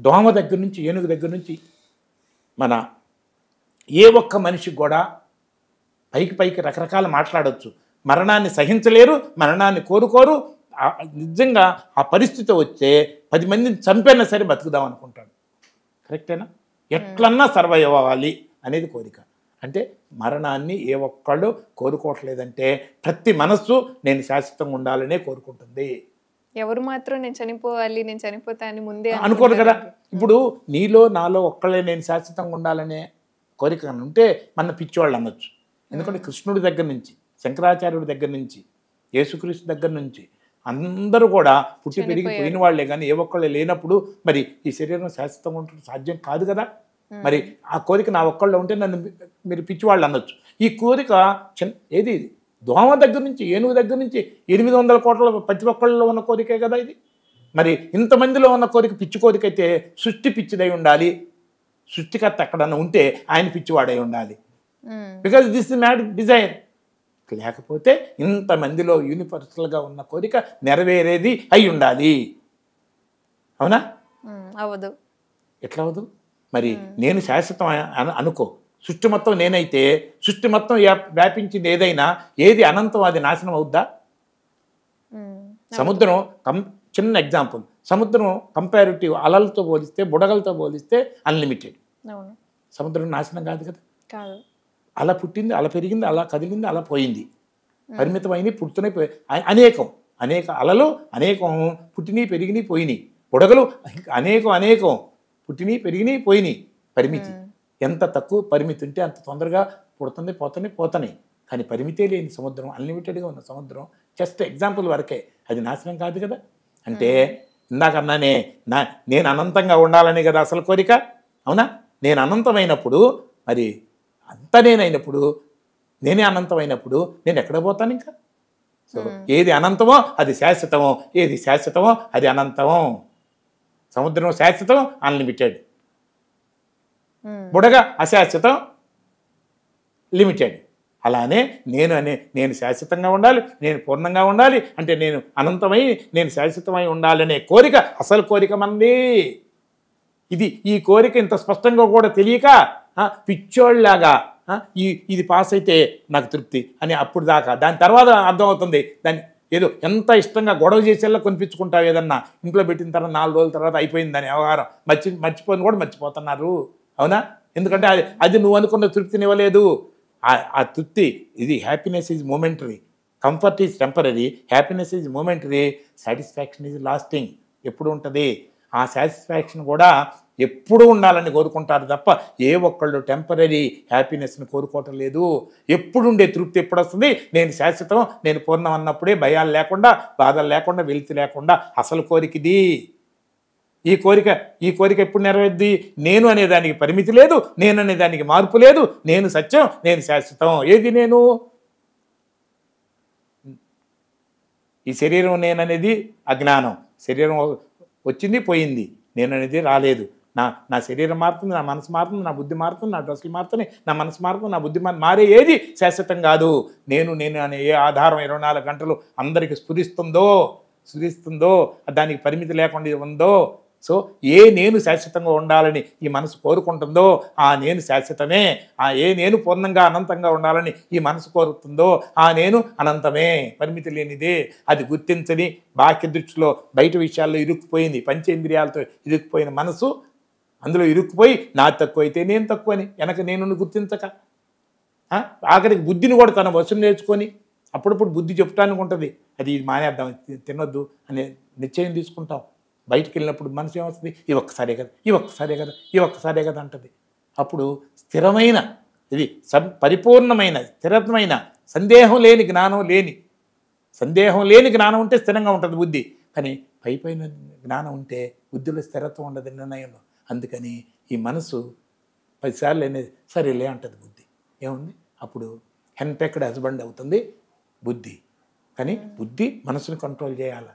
దోమ దగ్గర నుంచి ఏనుగు దగ్గర నుంచి మన ఏ ఒక్క మనిషికి కూడా పైకి రకరకాల మాట్లాడవచ్చు. మరణాన్ని సహించలేరు, మరణాన్ని కోరుకోరు. నిజంగా ఆ పరిస్థితి వచ్చే 10 మందిని చంపైనా సరే బతుకుదాం అనుకుంటాడు. కరెక్టేనా? ఎట్లన్నా సర్వైవ్ అవ్వాలి అనేది కోరిక. అంటే మరణాన్ని ఏ ఒక్కళ్ళు కోరుకోవట్లేదంటే ప్రతి మనస్సు నేను శాశ్వతంగా ఉండాలనే కోరుకుంటుంది. ఎవరు మాత్రం నేను చనిపోవాలి, నేను చనిపోతా అని ముందే అనుకోరు కదా. ఇప్పుడు నీలో నాలో ఒక్కళ్ళే నేను శాశ్వతంగా ఉండాలనే కోరిక ఉంటే మన పిచ్చివాళ్ళు అనొచ్చు. ఎందుకంటే కృష్ణుడి దగ్గర నుంచి, శంకరాచార్యుడి దగ్గర నుంచి, యేసుక్రీస్తు దగ్గర నుంచి అందరూ కూడా పుట్టి పెరిగి పోయిన వాళ్లే. కానీ ఏ ఒక్కళ్ళు లేనప్పుడు మరి ఈ శరీరం శాశ్వతంగా ఉంటుంది సాధ్యం కాదు కదా. మరి ఆ కోరిక నా ఒక్కళ్ళు ఉంటే నన్ను మీరు పిచ్చివాళ్ళు అనొచ్చు. ఈ కోరిక ఏది దోమ దగ్గర నుంచి ఏనుగు దగ్గర నుంచి 800 కోట్ల ప్రతి ఒక్కళ్ళలో ఉన్న కోరికే కదా ఇది. మరి ఇంతమందిలో ఉన్న కోరిక పిచ్చి కోరిక అయితే సృష్టి పిచ్చిదై ఉండాలి, సృష్టికర్త ఎక్కడన్నా ఉంటే ఆయన పిచ్చివాడై ఉండాలి. Because this is mad desire. లేకపోతే ఇంతమందిలో యూనివర్సల్గా ఉన్న కోరిక నెరవేరేది అయి ఉండాలి. అవునా? అవదు. ఎట్లా అవదు? మరి నేను శాశ్వతం అనుకో, సృష్టి మొత్తం నేనైతే సృష్టి మొత్తం వ్యాపించింది ఏదైనా, ఏది అనంతం అది నాశనం అవుద్దా? సముద్రం చిన్న ఎగ్జాంపుల్, సముద్రం కంపారిటివ్ అలలతో పోలిస్తే, బుడగలతో పోలిస్తే అన్లిమిటెడ్. సముద్రం నాశనం కాదు కదా. అలా పుట్టింది, అలా పెరిగింది, అలా కదిలింది, అలా పోయింది. పరిమితమైనవి పుడుతున్నాయి, అనేక అలలు అనేకం పుట్టినవి పెరిగినాయి పోయినాయి. బుడగలు అనేకం పుట్టినవి పెరిగినాయి పోయినాయి. పరిమితి ఎంత తక్కువ పరిమితి ఉంటే అంత తొందరగా పుడుతుంది, పోతున్నాయి. కానీ పరిమితే లేని సముద్రం, అన్లిమిటెడ్గా ఉన్న సముద్రం జస్ట్ ఎగ్జాంపుల్ వరకే, అది నాశనం కాదు కదా. అంటే ఇందాక అన్నానే, నేను అనంతంగా ఉండాలని కదా అసలు కోరిక. అవునా? నేను అనంతమైనప్పుడు, మరి అంత నేనైనప్పుడు, నేనే అనంతమైనప్పుడు నేను ఎక్కడ పోతాను ఇంకా? సో ఏది అనంతమో అది శాశ్వతమో, ఏది శాశ్వతమో అది అనంతమో. సముద్రం శాశ్వతం, అన్లిమిటెడ్. బుడగ అశాశ్వతం, లిమిటెడ్. అలానే నేను శాశ్వతంగా ఉండాలి, నేను పూర్ణంగా ఉండాలి అంటే నేను అనంతమై నేను శాశ్వతమై ఉండాలనే కోరిక అసలు కోరిక మంది. ఈ కోరిక ఇంత స్పష్టంగా కూడా తెలియక పిచ్చోళ్ళలాగా ఇది పాస్ అయితే నాకు తృప్తి అని అప్పుడు దాకా, దాని తర్వాత అర్థమవుతుంది దాన్ని ఏదో ఎంత ఇష్టంగా గొడవ చేసేలా కొనిపించుకుంటావు. ఏదన్నా ఇంట్లో పెట్టిన తర్వాత 4 రోజుల తర్వాత అయిపోయింది దాని వ్యవహారం, మర్చిపోయిన కూడా మర్చిపోతున్నారు. అవునా? ఎందుకంటే అది నువ్వు అనుకున్న తృప్తిని ఇవ్వలేదు. ఆ తృప్తి, ఇది happiness is momentary, comfort is temporary, happiness is momentary, satisfaction is lasting. ఎప్పుడు ఉంటుంది? ఆ సాటిస్ఫాక్షన్ కూడా ఎప్పుడూ ఉండాలని కోరుకుంటారు తప్ప ఏ ఒక్కళ్ళు టెంపరీ హ్యాపీనెస్ని కోరుకోవటం లేదు. ఎప్పుడు ఉండే తృప్తి ఎప్పుడు వస్తుంది? నేను శాశ్వతం, నేను పూర్ణం అన్నప్పుడే భయాలు లేకుండా, బాధలు లేకుండా, వెలితి లేకుండా అసలు కోరికది. ఈ కోరిక ఎప్పుడు నెరవేరుద్ది? నేను అనేదానికి పరిమితి లేదు, నేను అనేదానికి మార్పు లేదు, నేను సత్యం, నేను శాశ్వతం. ఏది నేను? ఈ శరీరం నేననేది అజ్ఞానం. శరీరం వచ్చింది పోయింది, నేననేది రాలేదు. నా శరీరం మారుతుంది, నా మనసు మారుతుంది, నా బుద్ధి మారుతుంది, నా డ్రెస్సులు మారుతుంది, నా మనసు మారుతుంది, నా బుద్ధి మారే ఏది శాశ్వతం కాదు. నేను అనే ఏ ఆధారం 24 గంటలు అందరికీ స్ఫురిస్తుందో దానికి పరిమితి లేకుండా ఉందో, సో ఏ నేను శాశ్వతంగా ఉండాలని ఈ మనసు కోరుకుంటుందో ఆ నేను శాశ్వతమే. ఏ నేను పూర్ణంగా అనంతంగా ఉండాలని ఈ మనసు కోరుతుందో ఆ నేను అనంతమే, పరిమితి లేనిదే. అది గుర్తించని బాహ్య దృష్టిలో బయట విషయాల్లో ఇరుక్కుపోయింది, పంచేంద్రియాలతో ఇరుక్కుపోయిన మనసు అందులో ఇరుక్కుపోయి నా తక్కువ అయితే నేను తక్కువ అని నేను గుర్తించక ఆఖరికి బుద్ధిని కూడా తన వశం నేర్చుకొని అప్పుడప్పుడు బుద్ధి చెప్పడానికి ఉంటుంది, అది మానేద్దాం, తినొద్దు అనే నిశ్చయం తీసుకుంటాం. బయటికి వెళ్ళినప్పుడు మనసు ఏమవుతుంది, ఈ ఒక్కసారే కదా అంటుంది. అప్పుడు స్థిరమైన ఇది పరిపూర్ణమైన స్థిరమైన సందేహం లేని జ్ఞానం ఉంటే స్థిరంగా ఉంటుంది బుద్ధి. కానీ పైన జ్ఞానం ఉంటే బుద్ధిలో స్థిరత్వం ఉండదు నిర్ణయంలో. అందుకని ఈ మనసు 10 సార్లు అనేది సరేలే అంటుంది బుద్ధి. ఏముంది అప్పుడు హెన్పెక్డ్ హస్బెండ్ అవుతుంది బుద్ధి. కానీ బుద్ధి మనసుని కంట్రోల్ చేయాలి.